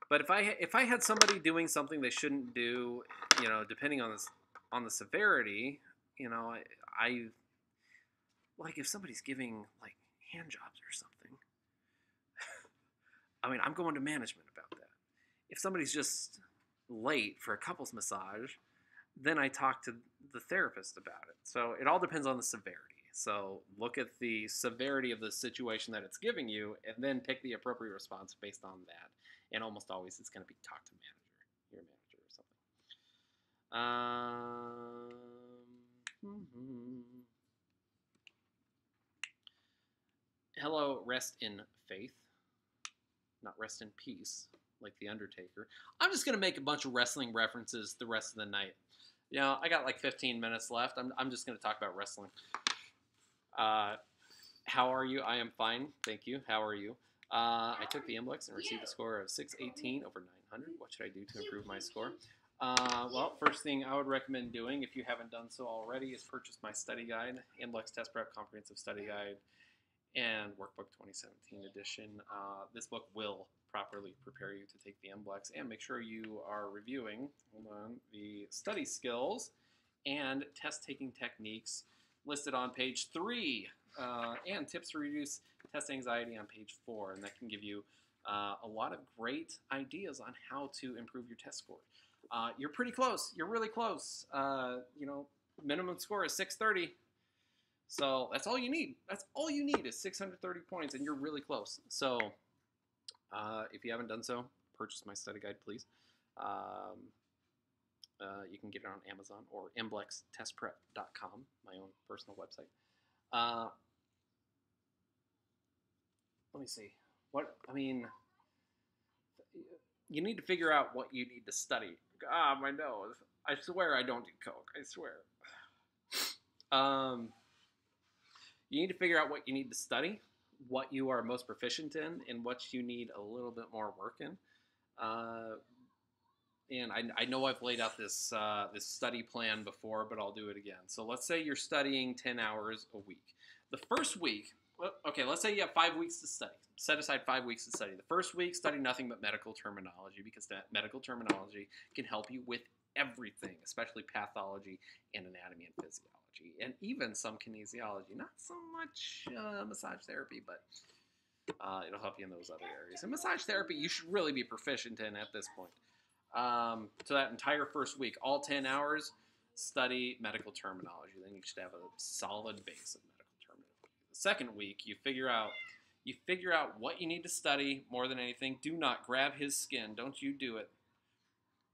But if I had somebody doing something they shouldn't do, depending on the severity, I like if somebody's giving like hand jobs or something. I mean, I'm going to management about that. If somebody's just late for a couples massage, then I talk to the therapist about it. So it all depends on the severity. So look at the severity of the situation that it's giving you, and then pick the appropriate response based on that. And almost always it's going to be talk to your manager or something. Hello, rest in faith, not rest in peace, like The Undertaker. I'm just going to make a bunch of wrestling references the rest of the night. I got like 15 minutes left. I'm just going to talk about wrestling. How are you? I am fine, thank you. How are you? I took the MBLEx and received a score of 618 over 900. What should I do to improve my score? Well, first thing I would recommend doing, if you haven't done so already, is purchase my study guide, MBLEx Test Prep Comprehensive Study Guide, and Workbook 2017 edition. This book will properly prepare you to take the MBLEx, and make sure you are reviewing the study skills and test-taking techniques listed on page 3, and tips to reduce test anxiety on page 4, and that can give you a lot of great ideas on how to improve your test score. You're pretty close. You're really close. Minimum score is 630. So that's all you need. That's all you need is 630 points, and you're really close. So if you haven't done so, purchase my study guide, please. You can get it on Amazon or mblextestprep.com, my own personal website. Let me see. you need to figure out what you need to study. Ah, my nose. I swear I don't do coke. I swear. You need to figure out what you need to study, what you are most proficient in, and what you need a little bit more work in. And I know I've laid out this this study plan before, but I'll do it again. So let's say you're studying 10 hours a week. The first week, okay, let's say you have 5 weeks to study. Set aside 5 weeks to study. The first week, study nothing but medical terminology, because that medical terminology can help you with everything, especially pathology and anatomy and physiology, and even some kinesiology. Not so much massage therapy, but it'll help you in those other areas. And massage therapy, you should really be proficient in at this point. So that entire first week, all 10 hours, study medical terminology. Then you should have a solid base of medical terminology. The second week, you figure out what you need to study more than anything. Do not grab his skin. Don't you do it.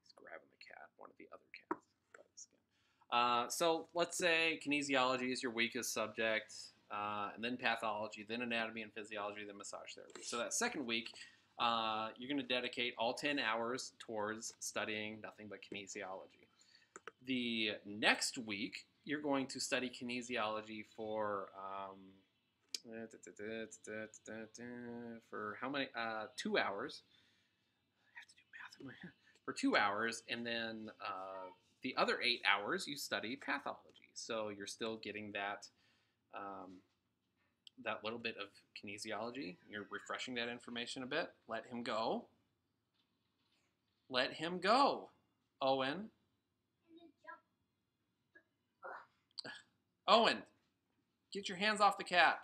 He's grabbing the cat, one of the other cats. Grab the skin. So let's say kinesiology is your weakest subject, and then pathology, then anatomy and physiology, then massage therapy. So that second week, you're going to dedicate all 10 hours towards studying nothing but kinesiology. The next week, you're going to study kinesiology for how many? 2 hours. I have to do math in my head. For 2 hours, and then the other 8 hours, you study pathology. So you're still getting that that little bit of kinesiology. You're refreshing that information a bit. Let him go. Let him go, Owen. Owen, get your hands off the cat.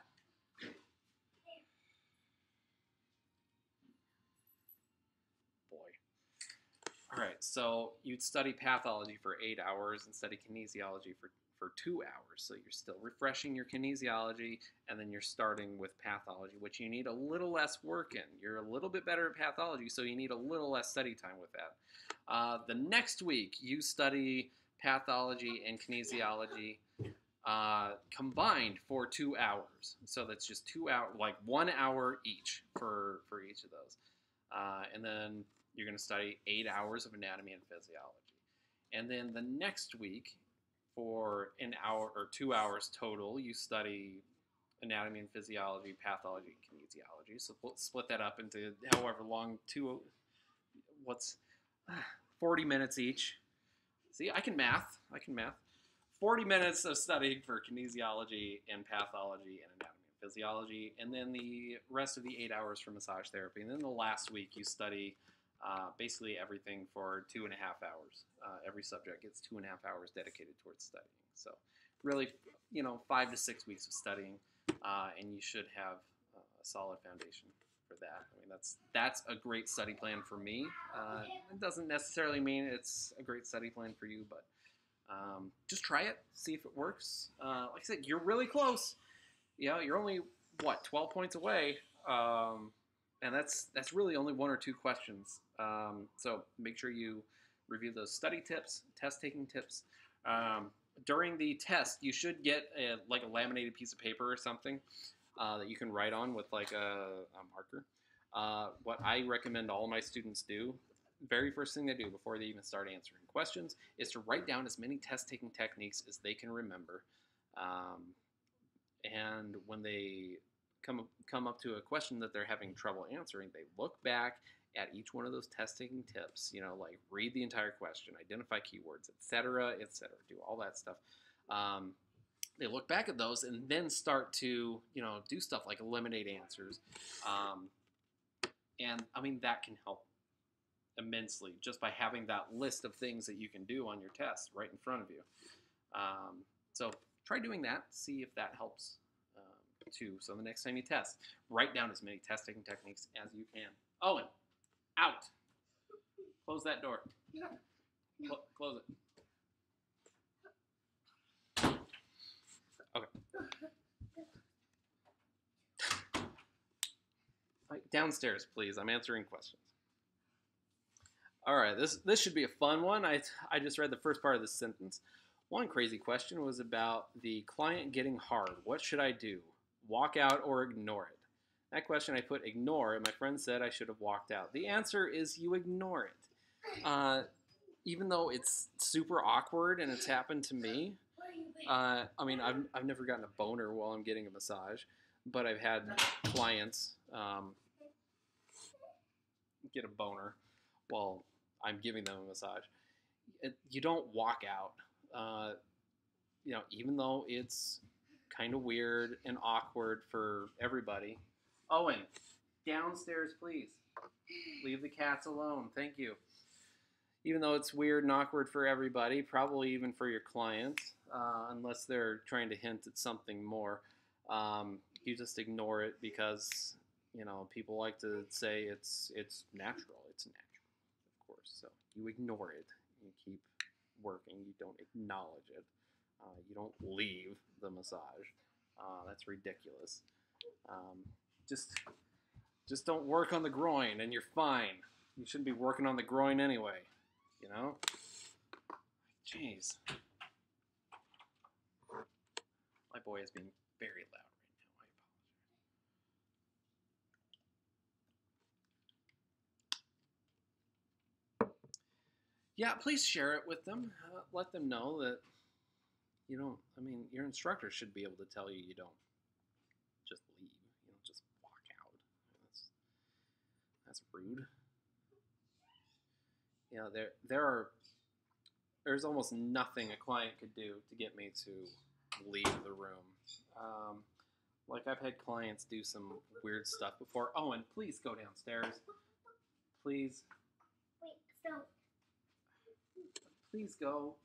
Boy. All right, so you'd study pathology for 8 hours and study kinesiology for 2 hours. So you're still refreshing your kinesiology, and then you're starting with pathology, which you need a little less work in. You're a little bit better at pathology, so you need a little less study time with that. The next week, you study pathology and kinesiology combined for 2 hours. So that's just 2 hours, like 1 hour each for each of those. And then you're going to study 8 hours of anatomy and physiology. And then the next week, for an hour or 2 hours total, you study anatomy and physiology, pathology, and kinesiology. So split that up into however long, 40 minutes each. See, I can math. 40 minutes of studying for kinesiology and pathology and anatomy and physiology, and then the rest of the 8 hours for massage therapy. And then the last week you study basically everything for 2.5 hours. Every subject gets 2.5 hours dedicated towards studying. So really, 5 to 6 weeks of studying, and you should have a solid foundation for that. I mean, that's a great study plan for me. It doesn't necessarily mean it's a great study plan for you, but just try it, see if it works. Like I said, you're really close. You're only 12 points away, and that's really only 1 or 2 questions. So make sure you review those study tips, test taking tips. During the test, you should get a laminated piece of paper or something that you can write on with like a marker. What I recommend all my students do, very first thing they do before they even start answering questions, is to write down as many test-taking techniques as they can remember. And when they come up to a question that they're having trouble answering, they look back at each one of those test-taking tips, like read the entire question, identify keywords, etc., do all that stuff. They look back at those and then start to, do stuff like eliminate answers. And I mean, that can help immensely just by having that list of things that you can do on your test right in front of you. So try doing that, see if that helps too. So the next time you test, write down as many test-taking techniques as you can. Owen, out. Close that door. Close it. Okay. Right, downstairs, please. I'm answering questions. All right, this should be a fun one. I just read the first part of this sentence. One crazy question was about the client getting hard. What should I do? Walk out or ignore it? That question I put ignore, and my friend said I should have walked out. The answer is you ignore it. Even though it's super awkward and it's happened to me. I mean, I've never gotten a boner while I'm getting a massage, but I've had clients get a boner while I'm giving them a massage. You don't walk out. Even though it's kind of weird and awkward for everybody. Owen, downstairs, please. Leave the cats alone. Thank you. Even though it's weird and awkward for everybody, probably even for your clients, unless they're trying to hint at something more, you just ignore it because, people like to say it's natural. It's natural, of course. So you ignore it. You keep working. You don't acknowledge it. You don't leave the massage. That's ridiculous. Just don't work on the groin and you're fine. You shouldn't be working on the groin anyway. Jeez. My boy is being very loud right now. I apologize. Yeah, please share it with them. Let them know that your instructor should be able to tell you don't just leave. You don't just walk out. That's rude. There's almost nothing a client could do to get me to leave the room. I've had clients do some weird stuff before. Owen, please go downstairs. Please. Wait, so. Please go.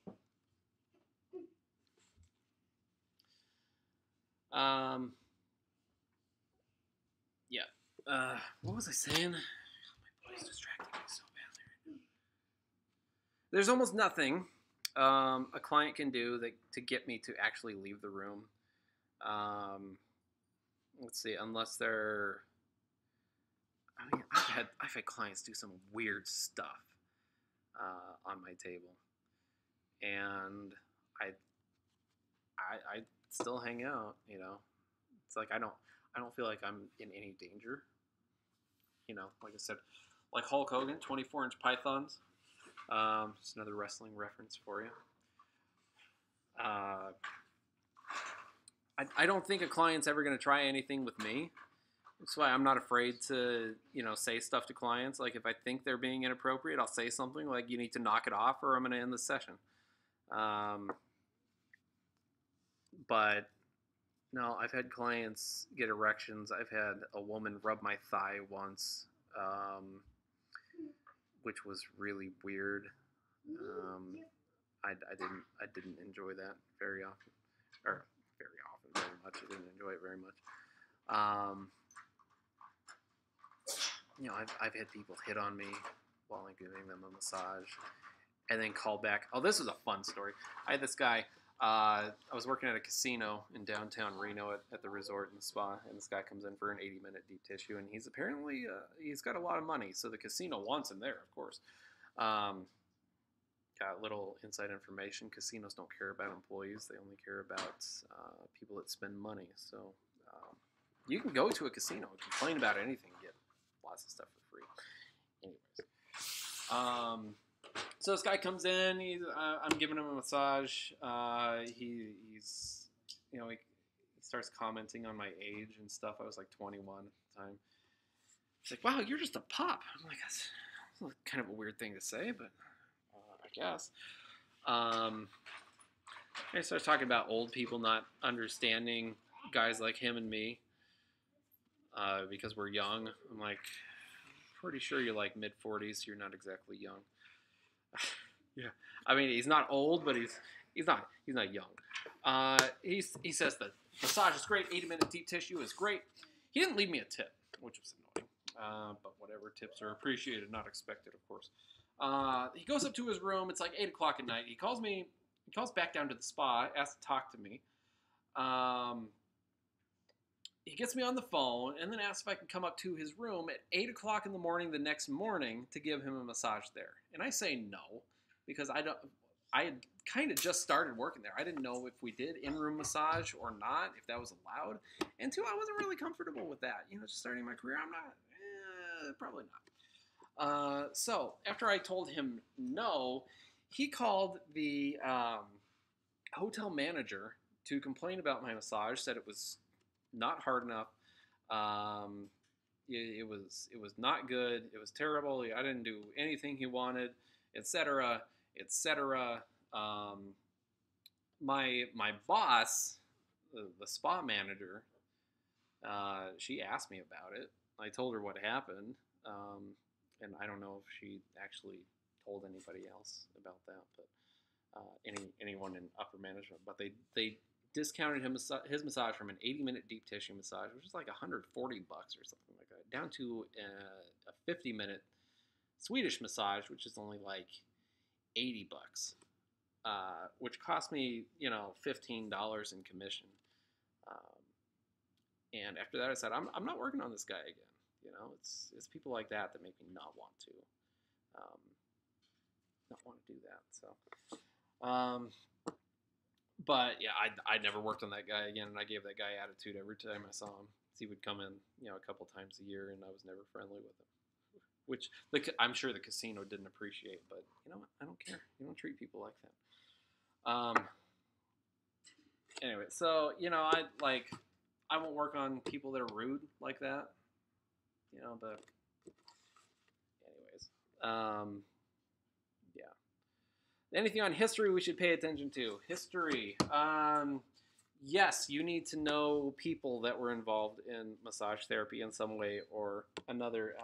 What was I saying? My boy's distracting me so badly right now. There's almost nothing a client can do to get me to actually leave the room. Let's see, unless they're. I've had clients do some weird stuff on my table, and I still hang out. It's like I don't feel like I'm in any danger. Like I said, like Hulk Hogan, 24-inch pythons. Just another wrestling reference for you. I don't think a client's ever going to try anything with me. That's why I'm not afraid to, say stuff to clients. Like if I think they're being inappropriate, I'll say something like, you need to knock it off or I'm going to end the session. But no, I've had clients get erections. I've had a woman rub my thigh once, which was really weird. I didn't enjoy that very often, or very much. I didn't enjoy it very much. I've had people hit on me while I'm giving them a massage, and then call back. Oh, this was a fun story. I had this guy. I was working at a casino in downtown Reno at the resort and spa, and this guy comes in for an 80-minute deep tissue, and he's apparently he's got a lot of money, so the casino wants him there, of course. Got a little inside information. Casinos don't care about employees; they only care about people that spend money. So you can go to a casino and complain about anything, and get lots of stuff for free. Anyways. So this guy comes in. I'm giving him a massage. He's he starts commenting on my age and stuff. I was like 21 at the time. He's like, "Wow, you're just a pup." I'm like, that's kind of a weird thing to say, but I guess. He starts talking about old people not understanding guys like him and me because we're young. I'm like, pretty sure you're like mid-40s. So you're not exactly young. Yeah, I mean he's not old, but he's not young. He says the massage is great. 80-minute deep tissue is great. He didn't leave me a tip, which was annoying. But whatever, tips are appreciated, not expected, of course. He goes up to his room. It's like 8 o'clock at night. He calls me. He calls back down to the spa, asks to talk to me. He gets me on the phone and then asks if I can come up to his room at 8 o'clock in the morning the next morning to give him a massage there. And I say no, because I had kind of just started working there. I didn't know if we did in-room massage or not, if that was allowed. And two, I wasn't really comfortable with that. Just starting my career, I'm not, probably not. So after I told him no, he called the hotel manager to complain about my massage, said it was not hard enough. It was not good. It was terrible. I didn't do anything he wanted, etc., etc. My boss, the spa manager, she asked me about it. I told her what happened, and I don't know if she actually told anybody else about that, but anyone in upper management. But they discounted his massage from an 80-minute deep tissue massage, which is like $140 or something like that, down to a 50-minute Swedish massage, which is only like $80, which cost me, $15 in commission. And after that, I said, I'm not working on this guy again. It's people like that make me not want to do that. So, but yeah, I never worked on that guy again, and I gave that guy attitude every time I saw him. He would come in, a couple times a year, and I was never friendly with him, which I'm sure the casino didn't appreciate. But you know what? I don't care. You don't treat people like that. Anyway, so I won't work on people that are rude like that. But anyways, yeah. Anything on history we should pay attention to? History. Yes, you need to know people that were involved in massage therapy in some way or another.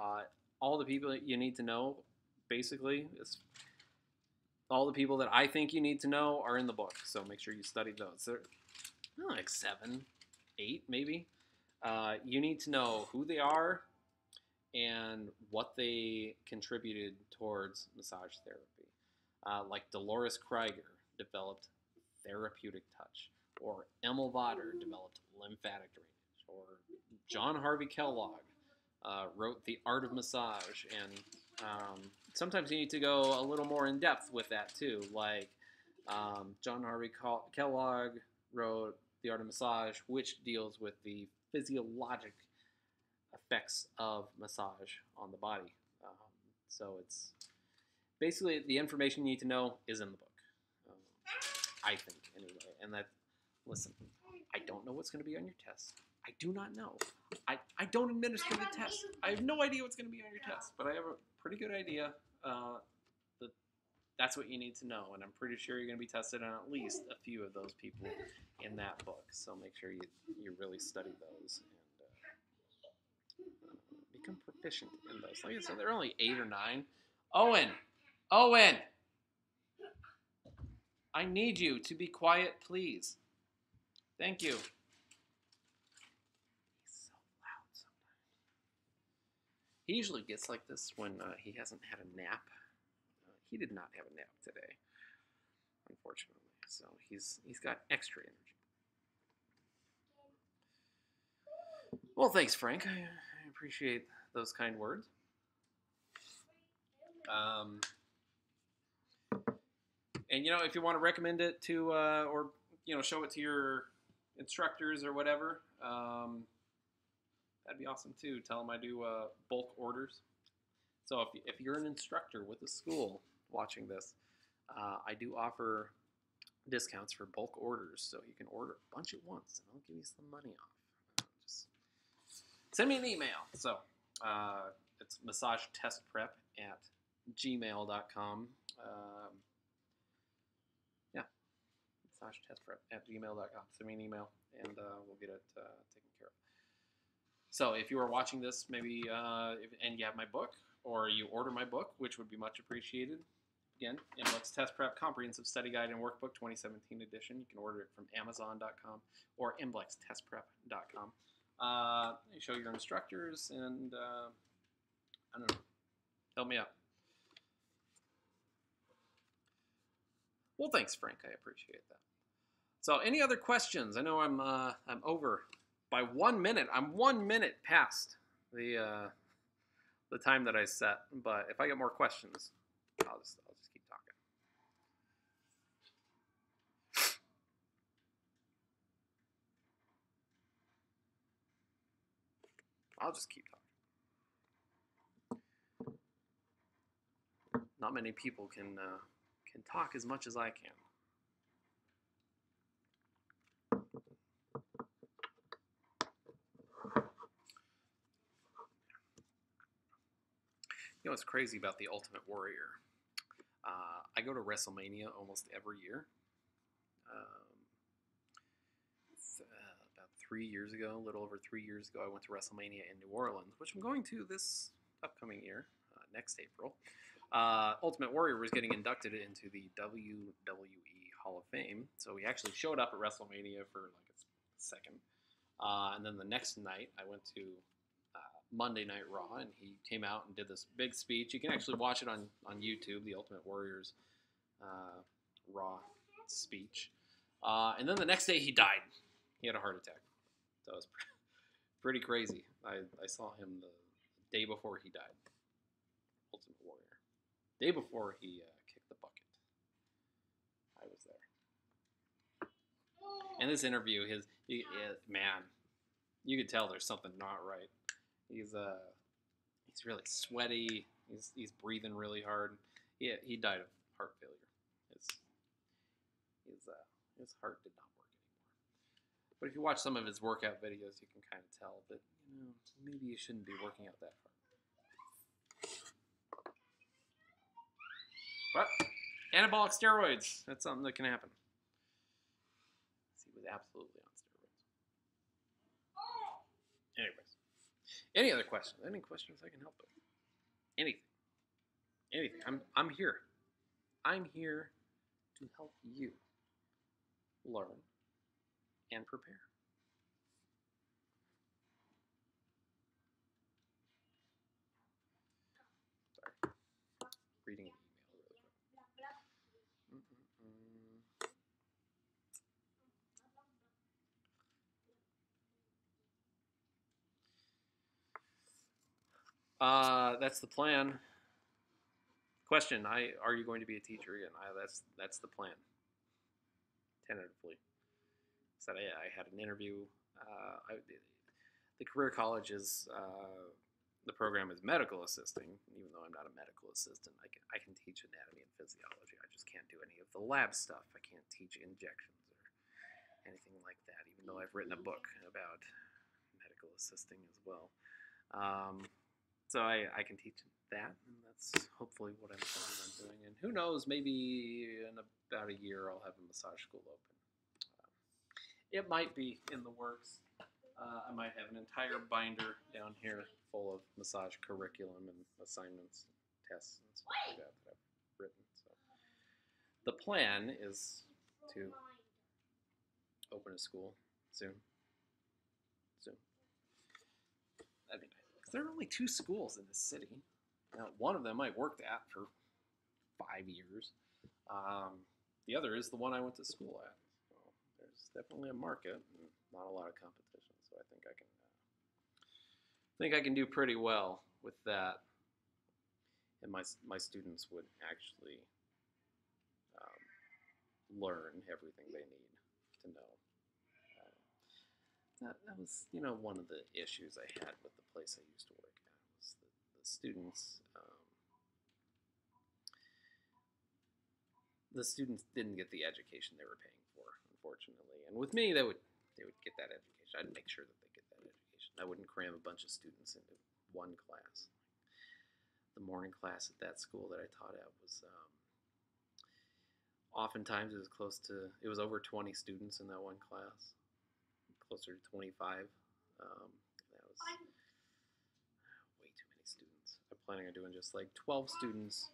All the people that you need to know, basically, all the people that I think you need to know are in the book. So make sure you study those. They're like 7, 8 maybe. You need to know who they are and what they contributed towards massage therapy. Like Dolores Krieger developed therapeutic touch, or Emil Vader developed lymphatic drainage, or John Harvey Kellogg wrote The Art of Massage, and sometimes you need to go a little more in depth with that too. Like John Harvey Kellogg wrote The Art of Massage, which deals with the physiologic effects of massage on the body. So it's basically the information you need to know is in the book, I think, anyway. And that, listen, I don't know what's going to be on your test. I do not know. I don't administer the test. I have no idea what's going to be on your test, but I have a pretty good idea that that's what you need to know, and I'm pretty sure you're going to be tested on at least a few of those people in that book. So make sure you really study those and become proficient in those. Like I said, they're only 8 or 9. Owen, I need you to be quiet, please. Thank you. He's so loud sometimes. He usually gets like this when he hasn't had a nap. He did not have a nap today, unfortunately. So he's got extra energy. Well, thanks, Frank. I appreciate those kind words. And if you want to recommend it to, or show it to your instructors or whatever, that'd be awesome too. Tell them I do bulk orders. So if you're an instructor with a school watching this, I do offer discounts for bulk orders, so you can order a bunch at once, and I'll give you some money off. Just send me an email. So it's massagetestprep@gmail.com. massagetestprep@gmail.com. Send me an email, and we'll get it taken care of. So if you are watching this, maybe and you have my book, or you order my book, which would be much appreciated. Again, MBLEx Test Prep Comprehensive Study Guide and Workbook 2017 edition. You can order it from Amazon.com or MBLExTestPrep.com. You show your instructors, and I don't know, help me out. Well, thanks, Frank. I appreciate that. So, any other questions? I know I'm over by 1 minute. I'm 1 minute past the time that I set. But if I get more questions, I'll just keep talking. I'll just keep talking. Not many people can talk as much as I can. You know what's crazy about the Ultimate Warrior? I go to WrestleMania almost every year. About 3 years ago, a little over 3 years ago, I went to WrestleMania in New Orleans, which I'm going to this upcoming year, next April. Ultimate Warrior was getting inducted into the WWE Hall of Fame, so he actually showed up at WrestleMania for like a second. And then the next night, I went to Monday Night Raw, and he came out and did this big speech. You can actually watch it on YouTube, the Ultimate Warrior's Raw speech. And then the next day, he died. He had a heart attack. So it was pretty crazy. I saw him the day before he died. Ultimate Warrior. Day before he kicked the bucket. I was there. And this interview, man, you could tell there's something not right. He's really sweaty. He's breathing really hard. He died of heart failure. His heart did not work anymore. But if you watch some of his workout videos, you can kind of tell that maybe you shouldn't be working out that hard. But anabolic steroids, that's something that can happen. He was absolutely on steroids. Anyways, any other questions? Any questions I can help with? Anything. I'm here. I'm here to help you learn and prepare. Sorry. Reading an email really quick. That's the plan. Question: are you going to be a teacher again? That's the plan. Tentatively. Said I had an interview. The career college is the program is medical assisting. Even though I'm not a medical assistant, I can teach anatomy and physiology. I just can't do any of the lab stuff. I can't teach injections or anything like that. Even though I've written a book about medical assisting as well. So I can teach that, and that's hopefully what I'm planning on doing. And who knows, maybe in about a year I'll have a massage school open. It might be in the works. I might have an entire binder down here full of massage curriculum and assignments, tests, and stuff like that I've written. So the plan is to open a school soon. That'd be nice. There are only 2 schools in this city. Now, one of them I worked at for 5 years. The other is the one I went to school at. So there's definitely a market and not a lot of competition. So I think I can do pretty well with that. And my students would actually learn everything they need to know. That was, one of the issues I had with the place I used to work at was the students. The students didn't get the education they were paying for, unfortunately. And with me, they would get that education. I'd make sure that they get that education. I wouldn't cram a bunch of students into one class. The morning class at that school that I taught at was oftentimes it was over 20 students in that one class. Closer to 25. That was way too many students. I'm planning on doing just like 12 students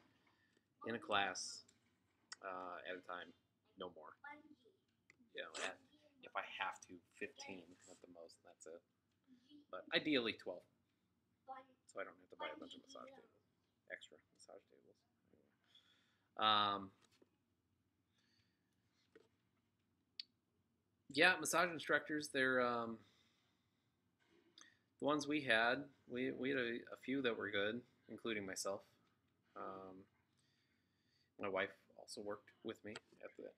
in a class at a time, no more. If I have to, 15 at the most, that's it. But ideally 12. So I don't have to buy a bunch of massage tables, extra massage tables. Yeah, massage instructors, they're the ones we had. We had a few that were good, including myself. My wife also worked with me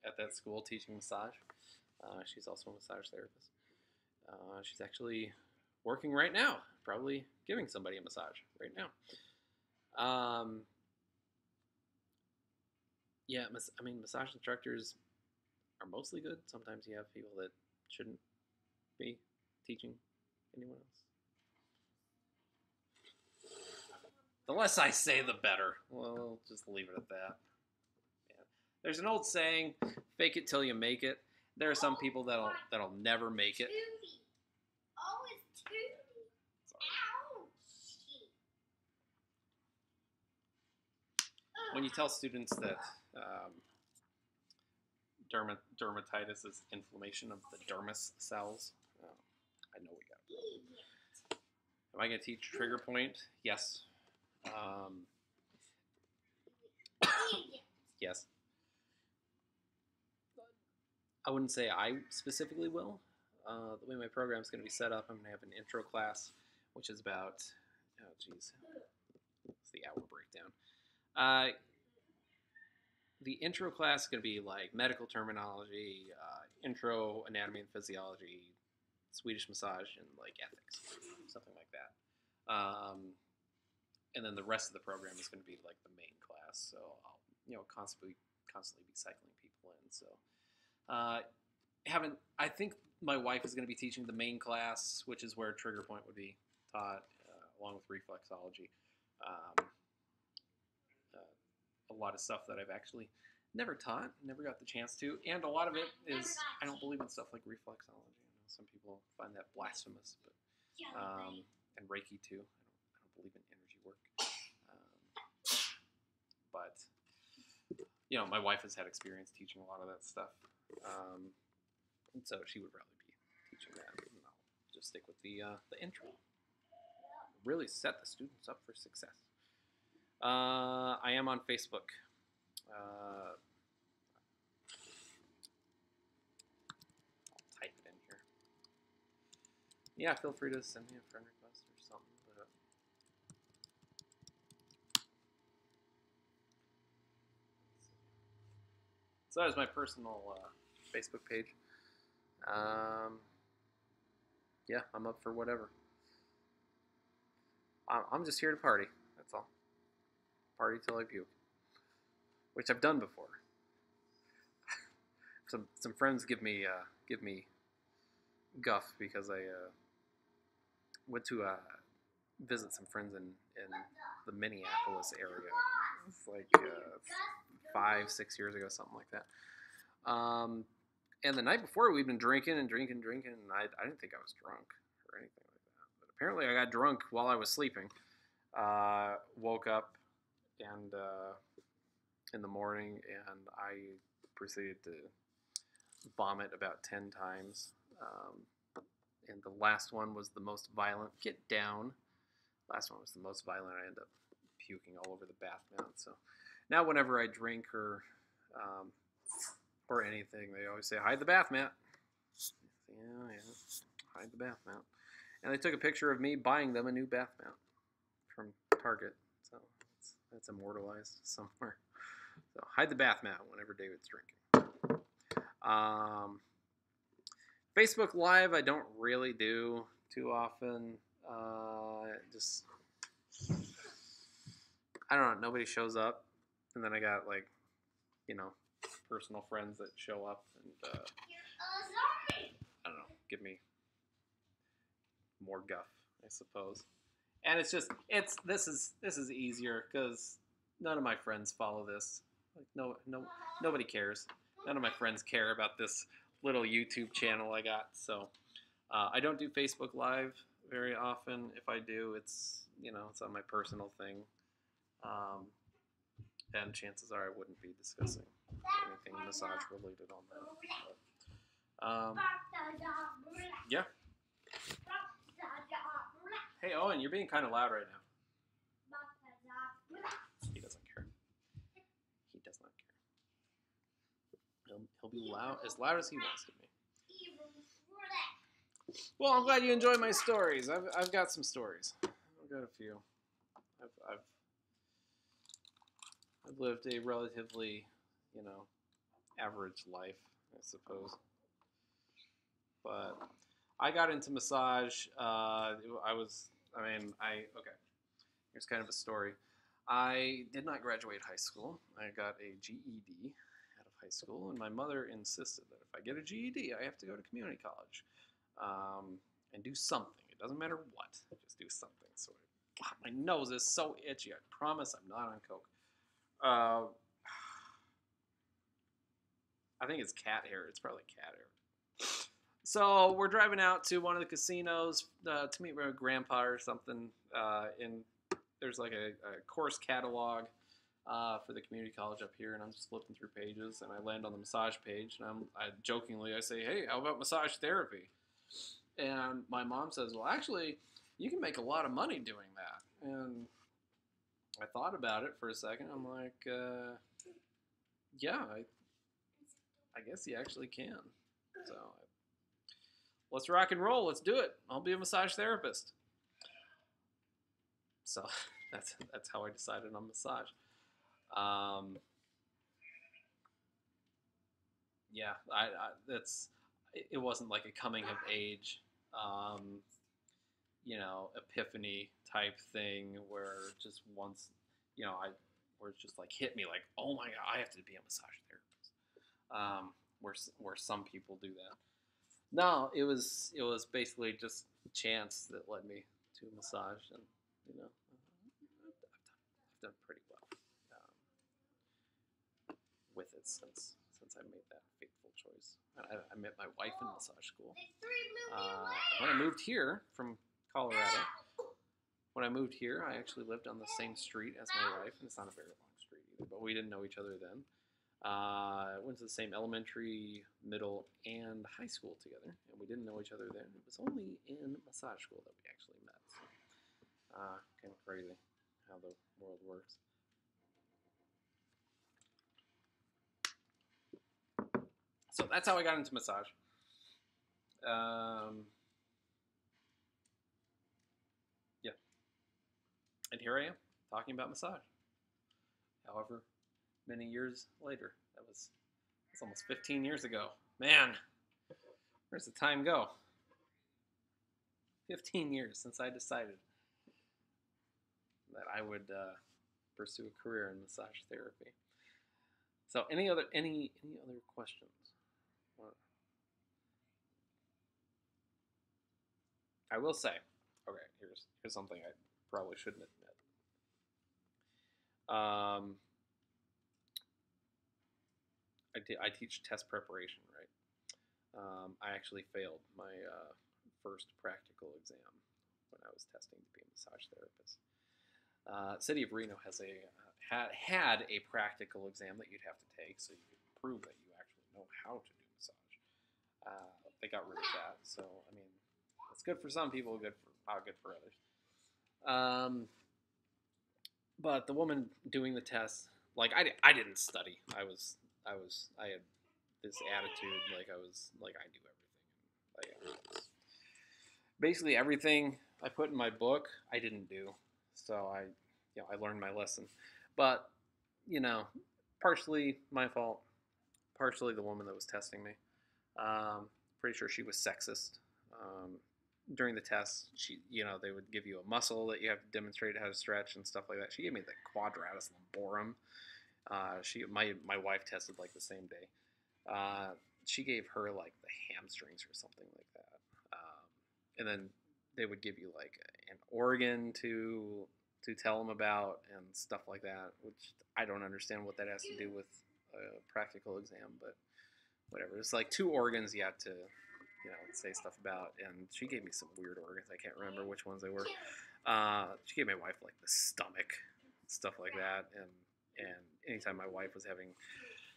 at that school teaching massage. She's also a massage therapist. She's actually working right now, probably giving somebody a massage right now. Yeah, I mean, massage instructors are mostly good. Sometimes you have people that shouldn't be teaching anyone else. The less I say, the better. Well, we'll just leave it at that. Yeah. There's an old saying, "Fake it till you make it." There are some people that'll never make it. Oh, it's Tootie. Ouch. When you tell students that dermatitis is inflammation of the dermis cells, I know we got it. Am I going to teach trigger point? Yes. Yes. I wouldn't say I specifically will. The way my program is going to be set up, I'm going to have an intro class, which is about, oh geez, it's the hour breakdown. The intro class is going to be like medical terminology, intro anatomy and physiology, Swedish massage, and like ethics, something like that. And then the rest of the program is going to be like the main class. So I'll constantly be cycling people in. So I think my wife is going to be teaching the main class, which is where trigger point would be taught, along with reflexology. A lot of stuff that I've actually never taught, never got the chance to, and a lot of it is I don't believe in stuff like reflexology. I know some people find that blasphemous, but and Reiki too. I don't believe in energy work. But my wife has had experience teaching a lot of that stuff, and so she would probably be teaching that. And I'll just stick with the intro. Really set the students up for success. I am on Facebook. I'll type it in here. Yeah, feel free to send me a friend request or something. But, so that is my personal Facebook page. Yeah, I'm up for whatever. I'm just here to party. That's all. Party till I puke, which I've done before. Some friends give me guff because I went to visit some friends in the Minneapolis area. It's like 5-6 years ago, something like that. And the night before, we'd been drinking, and I didn't think I was drunk or anything like that. But apparently, I got drunk while I was sleeping. Woke up and in the morning, and I proceeded to vomit about 10 times. And the last one was the most violent. Get down. Last one was the most violent. I ended up puking all over the bath mat. So now whenever I drink or anything, they always say, hide the bath mat. Yeah, hide the bath mat. And they took a picture of me buying them a new bath mat from Target. So that's immortalized somewhere. So hide the bath mat whenever David's drinking. Facebook Live I don't really do too often. Just I don't know. Nobody shows up, and then I got personal friends that show up and I don't know, give me more guff, I suppose. And it's this is easier because none of my friends follow this. Nobody cares. None of my friends care about this little YouTube channel I got. So I don't do Facebook Live very often. If I do, it's on my personal thing. And chances are I wouldn't be discussing anything massage related on that. But, yeah. Hey, Owen, you're being kind of loud right now. He doesn't care. He does not care. He'll be as loud as he wants to be. Well, I'm glad you enjoy my stories. I've got some stories. I've got a few. I've lived a relatively, average life, I suppose. But I got into massage. Okay. Here's kind of a story. I did not graduate high school. I got a GED out of high school, and my mother insisted that if I get a GED, I have to go to community college and do something. It doesn't matter what, just do something. So my nose is so itchy. I promise I'm not on coke. I think it's cat hair. It's probably cat hair. So we're driving out to one of the casinos to meet my grandpa or something. There's like a course catalog for the community college up here, and I'm just flipping through pages, and I land on the massage page, and I jokingly say, "Hey, how about massage therapy?" And my mom says, "Well, actually, you can make a lot of money doing that." And I thought about it for a second. I'm like, yeah, I guess you actually can. So let's rock and roll. Let's do it. I'll be a massage therapist. So that's how I decided on massage. Yeah, it wasn't like a coming of age, epiphany type thing where just once, where it just like hit me like, oh my god, I have to be a massage therapist. Where some people do that. No, it was basically just chance that led me to massage, and I've done pretty well with it since I made that fateful choice. I met my wife in massage school. When I moved here from Colorado, I actually lived on the same street as my wife, and it's not a very long street either, but we didn't know each other then. Went to the same elementary, middle, and high school together, and we didn't know each other then. It was only in massage school that we actually met. So, kind of crazy how the world works. So that's how I got into massage. Yeah. And here I am, talking about massage. However many years later. That's almost 15 years ago. Man, where's the time go? 15 years since I decided that I would pursue a career in massage therapy. So any other questions? I will say, okay, here's something I probably shouldn't admit. I teach test preparation, right? I actually failed my first practical exam when I was testing to be a massage therapist. City of Reno has had a practical exam that you'd have to take so you could prove that you actually know how to do massage. They got rid of that, so I mean, it's good for some people, not good for others. But the woman doing the test, like I didn't study. I had this attitude like I do everything. Basically everything I put in my book I didn't do. So I learned my lesson. But partially my fault, partially the woman that was testing me. Pretty sure she was sexist. During the test, they would give you a muscle that you have to demonstrate how to stretch and stuff like that. She gave me the quadratus lumborum. My wife tested like the same day. She gave her like the hamstrings or something like that. And then they would give you like an organ to tell them about and stuff like that, which I don't understand what that has to do with a practical exam, but whatever. It's like 2 organs you have to say stuff about, and she gave me some weird organs. I can't remember which ones they were. She gave my wife like the stomach, stuff like that, and anytime my wife was having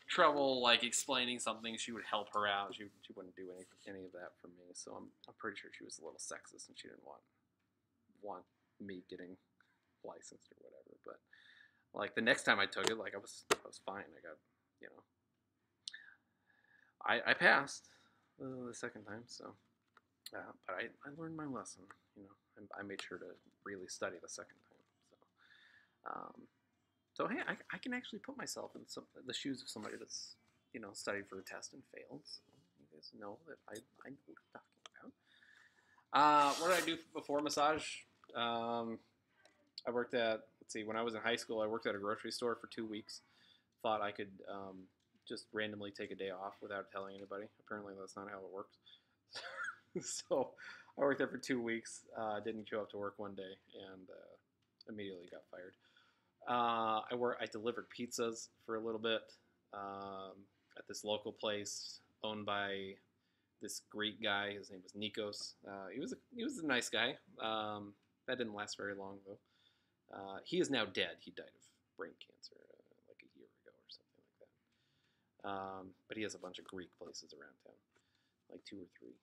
trouble like explaining something, she would help her out. She wouldn't do any of that for me. So I'm pretty sure she was a little sexist and she didn't want me getting licensed or whatever. But like the next time I took it, like I was fine. I got I passed the second time. So but I learned my lesson. And I made sure to really study the second time. So hey, I can actually put myself in the shoes of somebody that's studied for a test and failed. So you guys know that I know what I'm talking about. What did I do before massage? I worked at, let's see, when I was in high school, I worked at a grocery store for 2 weeks. Thought I could just randomly take a day off without telling anybody. Apparently, that's not how it works. So I worked there for 2 weeks. Didn't show up to work one day and immediately got fired. I delivered pizzas for a little bit at this local place owned by this Greek guy. His name was Nikos. He was a nice guy. That didn't last very long though. He is now dead. He died of brain cancer like a year ago or something like that. But he has a bunch of Greek places around town, like 2 or 3. I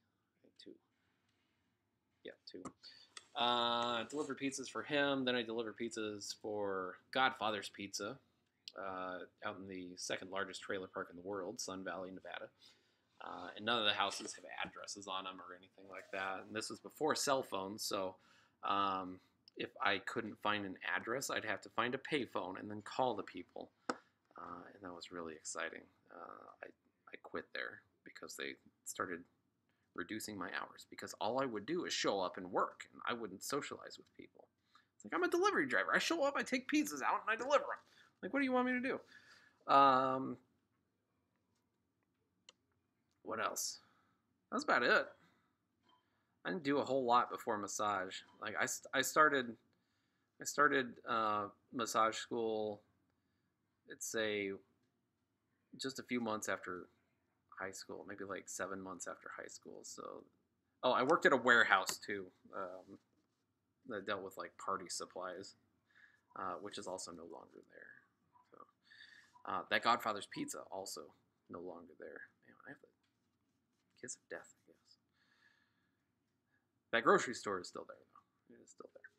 think 2. Yeah, 2. Delivered pizzas for him. Then I delivered pizzas for Godfather's Pizza out in the second largest trailer park in the world, Sun Valley, Nevada. And none of the houses have addresses on them or anything like that. And this was before cell phones, so if I couldn't find an address, I'd have to find a payphone and then call the people. And that was really exciting. I quit there because they started reducing my hours because all I would do is show up and work, and I wouldn't socialize with people. It's like, I'm a delivery driver. I show up, I take pizzas out, and I deliver them. Like, what do you want me to do? What else? That's about it. I didn't do a whole lot before massage. Like I started massage school. It's just a few months after high school, maybe like 7 months after high school. So, I worked at a warehouse too that dealt with like party supplies, which is also no longer there. So that Godfather's Pizza also no longer there. Man, I have the kiss of death, I guess. That grocery store is still there, though. It is still there.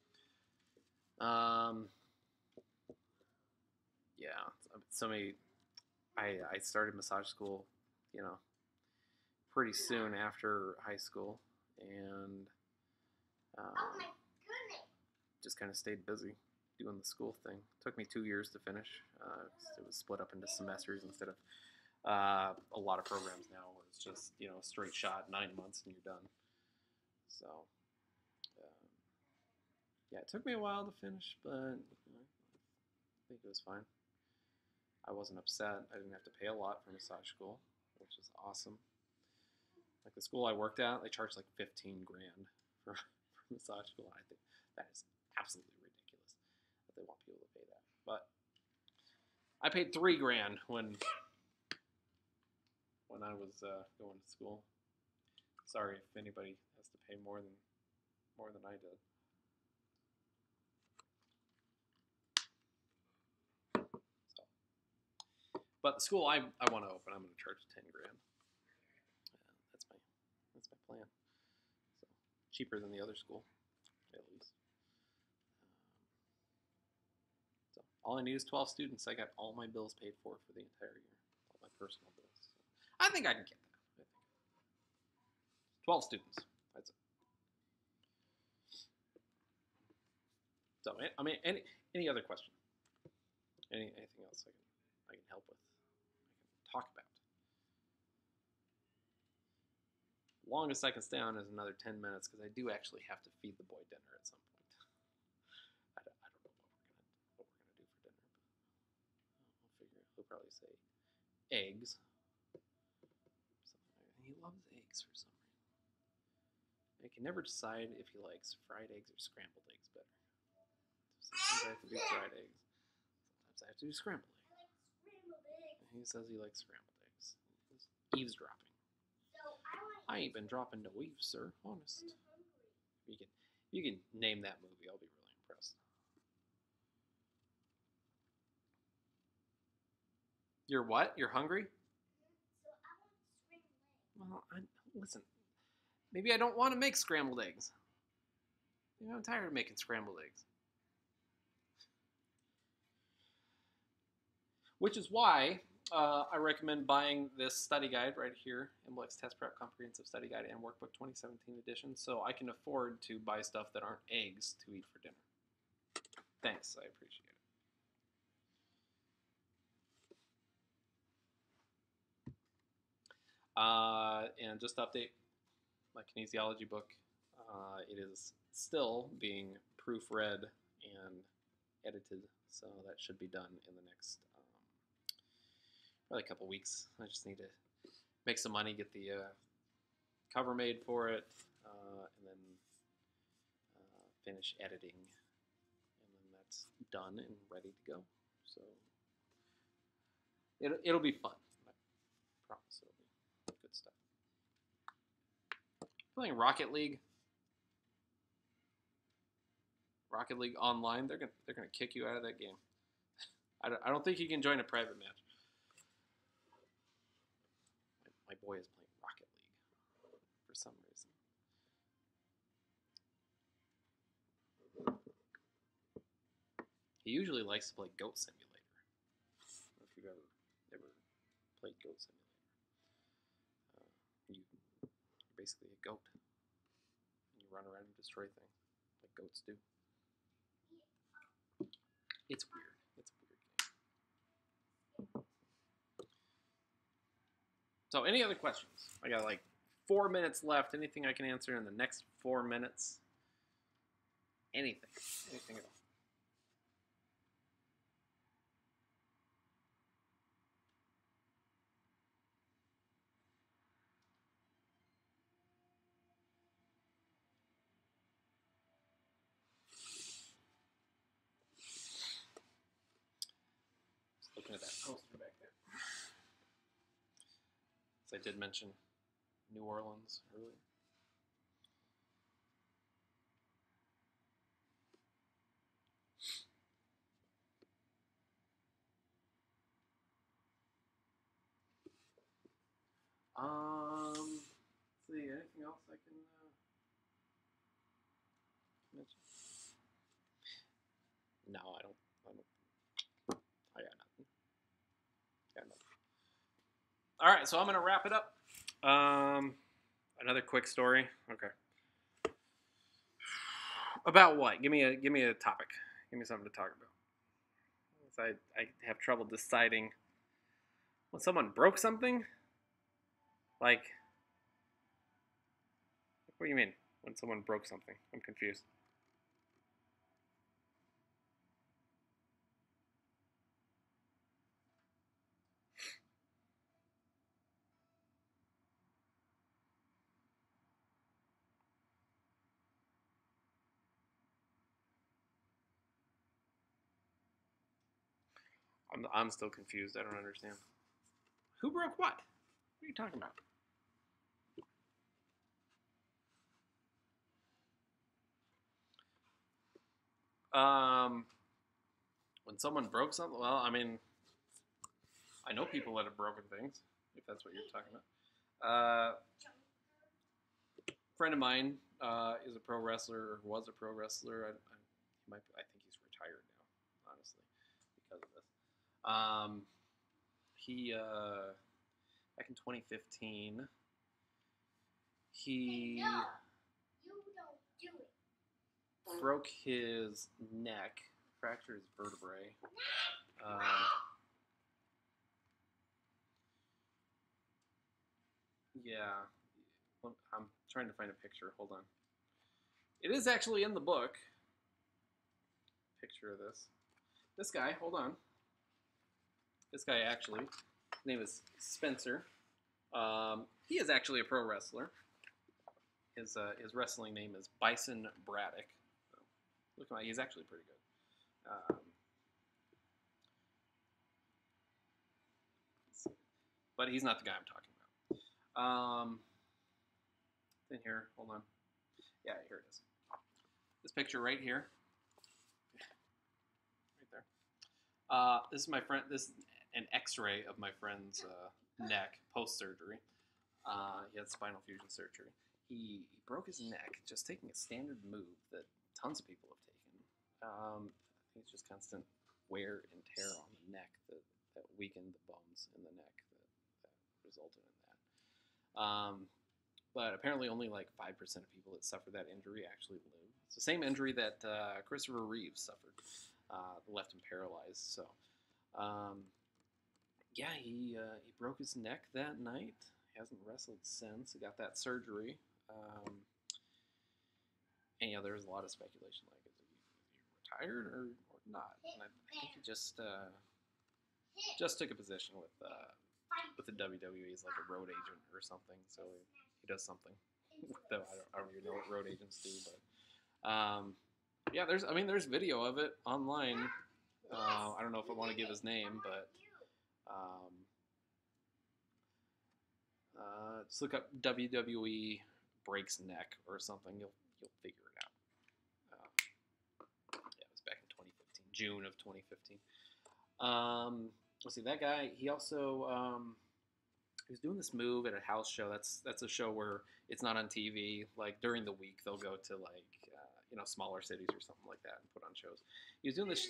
Yeah. I started massage school, pretty soon after high school, and Oh my goodness. just kind of stayed busy doing the school thing. It took me 2 years to finish. It was split up into semesters instead of a lot of programs now where it's just, a straight shot, 9 months and you're done. So, yeah, it took me a while to finish, but I think it was fine. I wasn't upset. I didn't have to pay a lot for massage school, which is awesome. Like the school I worked at, they charged like $15,000 for massage school. I think that is absolutely ridiculous that they want people to pay that. But I paid $3,000 when I was going to school. Sorry if anybody has to pay more than I did. So, but the school I want to open, I'm going to charge $10,000. That's my plan. So cheaper than the other school, at least. So all I need is 12 students. I got all my bills paid for the entire year, all my personal bills. So I think I can get that. 12 students. That's it. So, I mean, any other question? Anything else I can help with? I can talk about. Longest I can stay on is another 10 minutes because I do actually have to feed the boy dinner at some point. I don't know what we're gonna do for dinner, but we'll figure it. He'll probably say eggs. He loves eggs for some reason. I can never decide if he likes fried eggs or scrambled eggs better. Sometimes I have to do fried eggs. Sometimes I have to do scrambled eggs. And he says he likes scrambled eggs. He's eavesdropping. I ain't been dropping no eaves, sir. Honest. You can name that movie. I'll be really impressed. You're what? You're hungry? Well, listen. Maybe I don't want to make scrambled eggs. I'm tired of making scrambled eggs. Which is why I recommend buying this study guide right here, MBLEx Test Prep Comprehensive Study Guide and Workbook 2017 edition, so I can afford to buy stuff that aren't eggs to eat for dinner. Thanks, I appreciate it. And just to update, my kinesiology book It is still being proofread and edited, so that should be done in the next probably a couple weeks. I just need to make some money, get the cover made for it, and then finish editing, and then that's done and ready to go. So it'll be fun. I promise it'll be good stuff. Playing Rocket League online, they're gonna kick you out of that game. I don't think you can join a private match. My boy is playing Rocket League for some reason. He usually likes to play Goat Simulator. I don't know if you've ever played Goat Simulator. You're basically a goat. And you run around and destroy things like goats do. It's weird. It's a weird game. So, any other questions? I got like 4 minutes left. Anything I can answer in the next 4 minutes? Anything. Anything at all. Just looking at that poster back there. So I did mention New Orleans earlier. Let's see, anything else I can mention? No, I got nothing. All right, so I'm gonna wrap it up. Another quick story. Okay. About what? Give me a topic. Give me something to talk about. I have trouble deciding. When someone broke something, like, what do you mean? When someone broke something? I'm confused. I'm still confused. I don't understand. Who broke what? What are you talking about? When someone broke something, well, I mean, I know people that have broken things, if that's what you're talking about. Friend of mine is a pro wrestler, or was a pro wrestler. I think he's retired now, honestly, because of this. He back in 2015, he broke his neck, fractured his vertebrae. Yeah, I'm trying to find a picture. Hold on. It is actually in the book. Picture of this. This guy, hold on. This guy actually, his name is Spencer. He is actually a pro wrestler. His wrestling name is Bison Braddock. So, look at him, he's actually pretty good. But he's not the guy I'm talking about. In here, hold on. Yeah, here it is. This picture right here. Right there. This is my friend. This is an X-ray of my friend's neck post-surgery. He had spinal fusion surgery. He broke his neck just taking a standard move that tons of people have taken. I think it's just constant wear and tear on the neck that weakened the bones in the neck that resulted in that. But apparently only like 5% of people that suffer that injury actually live. It's the same injury that Christopher Reeves suffered, left him paralyzed. So, yeah, he broke his neck that night. He hasn't wrestled since. He got that surgery. And yeah, there's a lot of speculation, like is he retired or not? And I think he just took a position with the WWE as like a road agent or something. So he does something. Though I don't even know what road agents do, but yeah, there's video of it online. I don't know if I want to give his name, but just look up WWE breaks neck or something. You'll figure it out. Yeah, it was back in 2015, June of 2015. Let's see, that guy. He also he was doing this move at a house show. That's a show where it's not on TV. Like during the week, they'll go to like smaller cities or something like that and put on shows. He was doing this.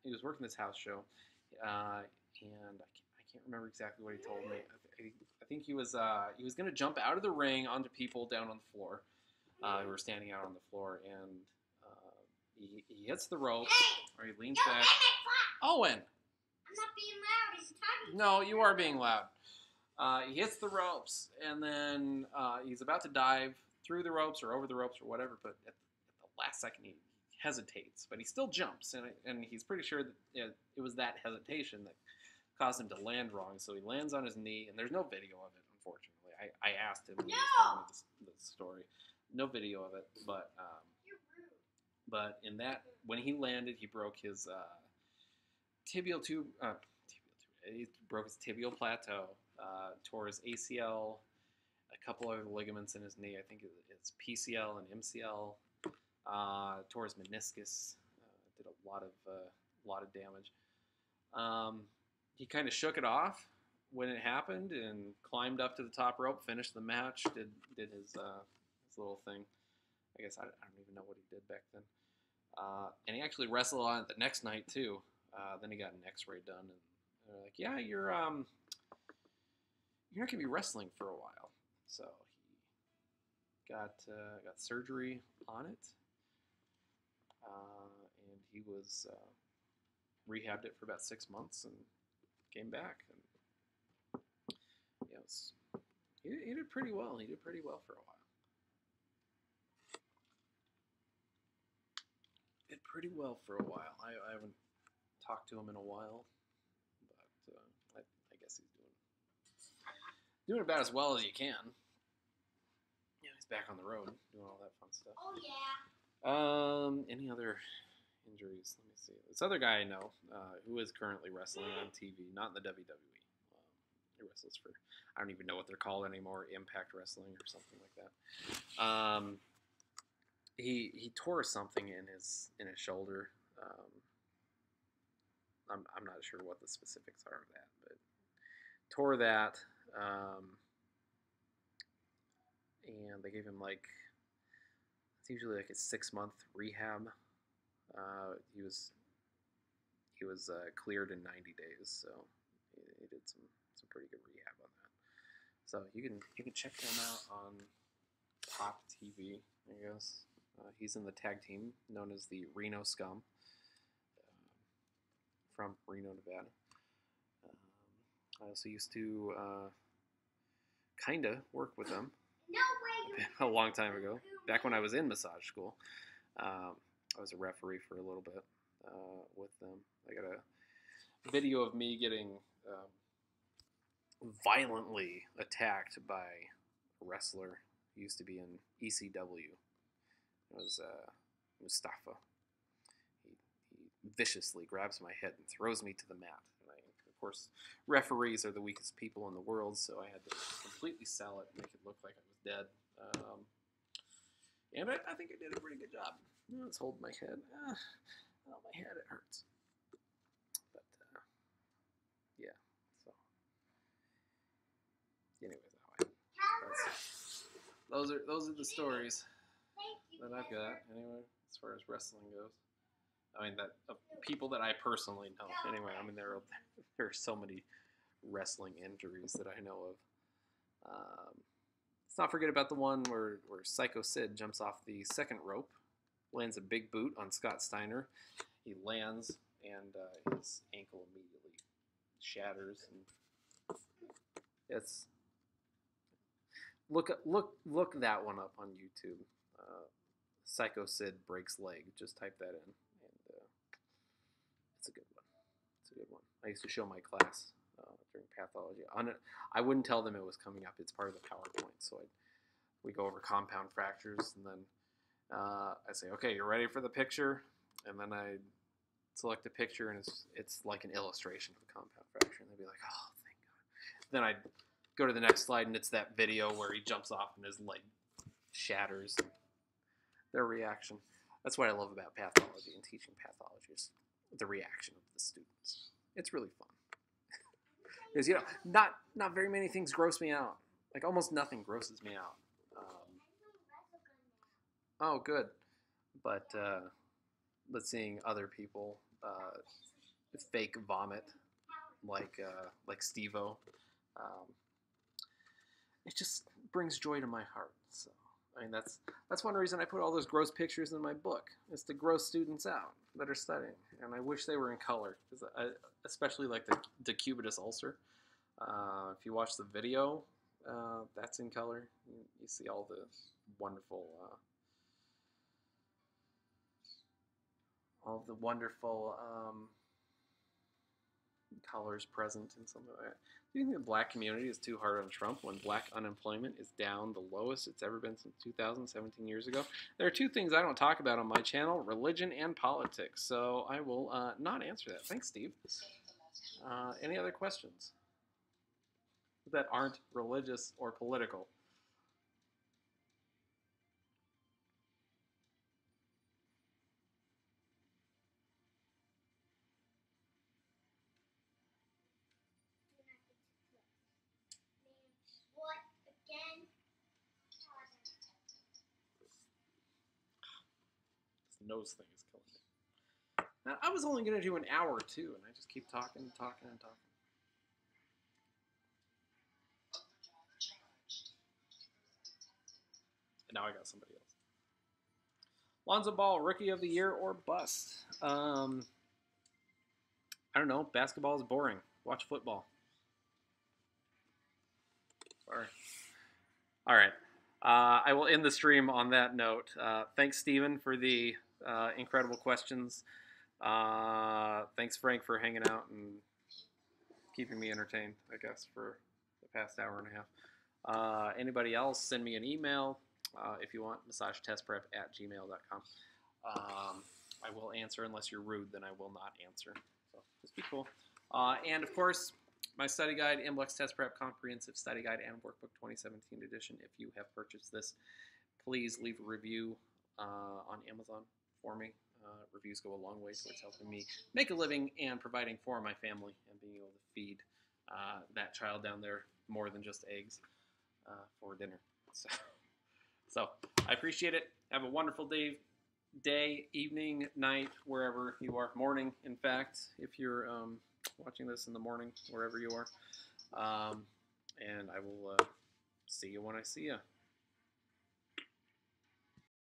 He was working this house show, and I can't remember exactly what he told me. I think he was going to jump out of the ring onto people down on the floor. Who were standing out on the floor, and he hits the ropes, or he leans back. Owen! I'm not being loud. He's talking. No, you are being loud. He hits the ropes, and then he's about to dive through the ropes or over the ropes or whatever, but at the last second he hesitates, but he still jumps, and he's pretty sure that it was that hesitation that caused him to land wrong, so he lands on his knee, and there's no video of it, unfortunately. I asked him when he was telling me this story. No video of it, but in that, when he landed, he broke his tibial tube. He broke his tibial plateau, tore his ACL, a couple other ligaments in his knee. I think it's PCL and MCL. Tore his meniscus. Did a lot of damage. He kind of shook it off when it happened and climbed up to the top rope, finished the match, did his little thing. I guess I don't even know what he did back then. And he actually wrestled on it the next night too. Then he got an X-ray done, and they're like, "Yeah, you're not gonna be wrestling for a while." So he got surgery on it, and he was rehabbed it for about 6 months and came back. And yeah, he did pretty well. He did pretty well for a while. Did pretty well for a while. I haven't talked to him in a while, but I guess he's doing about as well as you can. Yeah, he's back on the road doing all that fun stuff. Oh yeah. Any other injuries? Let me see. This other guy I know who is currently wrestling on TV, not in the WWE. He wrestles for, I don't even know what they're called anymore, Impact Wrestling or something like that. He tore something in his shoulder. I'm not sure what the specifics are of that, but tore that, and they gave him it's usually like a 6-month rehab. He was cleared in 90 days, so he did some pretty good rehab on that. So you can check him out on Pop TV, I guess. He's in the tag team known as the Reno Scum from Reno, Nevada. I also used to kind of work with them a long time ago, back when I was in massage school. I was a referee for a little bit with them. I got a video of me getting violently attacked by a wrestler who used to be in ECW. It was Mustafa. He viciously grabs my head and throws me to the mat. And of course, referees are the weakest people in the world, so I had to completely sell it and make it look like I was dead. And I think I did a pretty good job. Let's hold my head. Oh, my head, it hurts. But, yeah, so. Anyways, those are the stories that I've got, anyway, as far as wrestling goes. I mean, that people that I personally know. Anyway, I mean, there are so many wrestling injuries that I know of. Let's not forget about the one where Psycho Sid jumps off the second rope, lands a big boot on Scott Steiner. He lands, and his ankle immediately shatters. And it's look that one up on YouTube. Psycho Sid breaks leg. Just type that in, and it's a good one. It's a good one. I used to show my class during pathology. I wouldn't tell them it was coming up. It's part of the PowerPoint. So we go over compound fractures, and then I say, okay, you're ready for the picture, and then I select a picture, and it's like an illustration of a compound fracture, and they'd be like, oh, thank God. Then I'd go to the next slide, and it's that video where he jumps off and his leg shatters. Their reaction. That's what I love about pathology and teaching pathology is the reaction of the students. It's really fun. Because, not very many things gross me out. Like, almost nothing grosses me out. Oh, good. But seeing other people fake vomit like Steve-O, it just brings joy to my heart. So, I mean, that's one reason I put all those gross pictures in my book, is to gross students out that are studying. And I wish they were in color, because especially like the decubitus ulcer. If you watch the video, that's in color. You see all the wonderful colors present in some of that. Do you think the black community is too hard on Trump when black unemployment is down the lowest it's ever been since 2017 years ago? There are two things I don't talk about on my channel, religion and politics, so I will not answer that. Thanks, Steve. Any other questions that aren't religious or political? What again? This nose thing is killing me. Now, I was only going to do an hour too, and I just keep talking and talking and talking. And now I got somebody else. Lonzo Ball, Rookie of the Year or bust? I don't know. Basketball is boring. Watch football. Sorry. All right. I will end the stream on that note. Thanks, Steven, for the incredible questions. Thanks, Frank, for hanging out and keeping me entertained, I guess, for the past hour and a half. Anybody else, send me an email if you want, massagetestprep@gmail.com. I will answer unless you're rude, then I will not answer. So just be cool. And, of course, my study guide, MBLEx Test Prep Comprehensive Study Guide and Workbook 2017 edition. If you have purchased this, please leave a review on Amazon for me. Reviews go a long way towards helping me make a living and providing for my family and being able to feed that child down there more than just eggs for dinner. So I appreciate it. Have a wonderful day, evening, night, wherever you are. Morning, in fact, if you're watching this in the morning, wherever you are. And I will see you when I see you.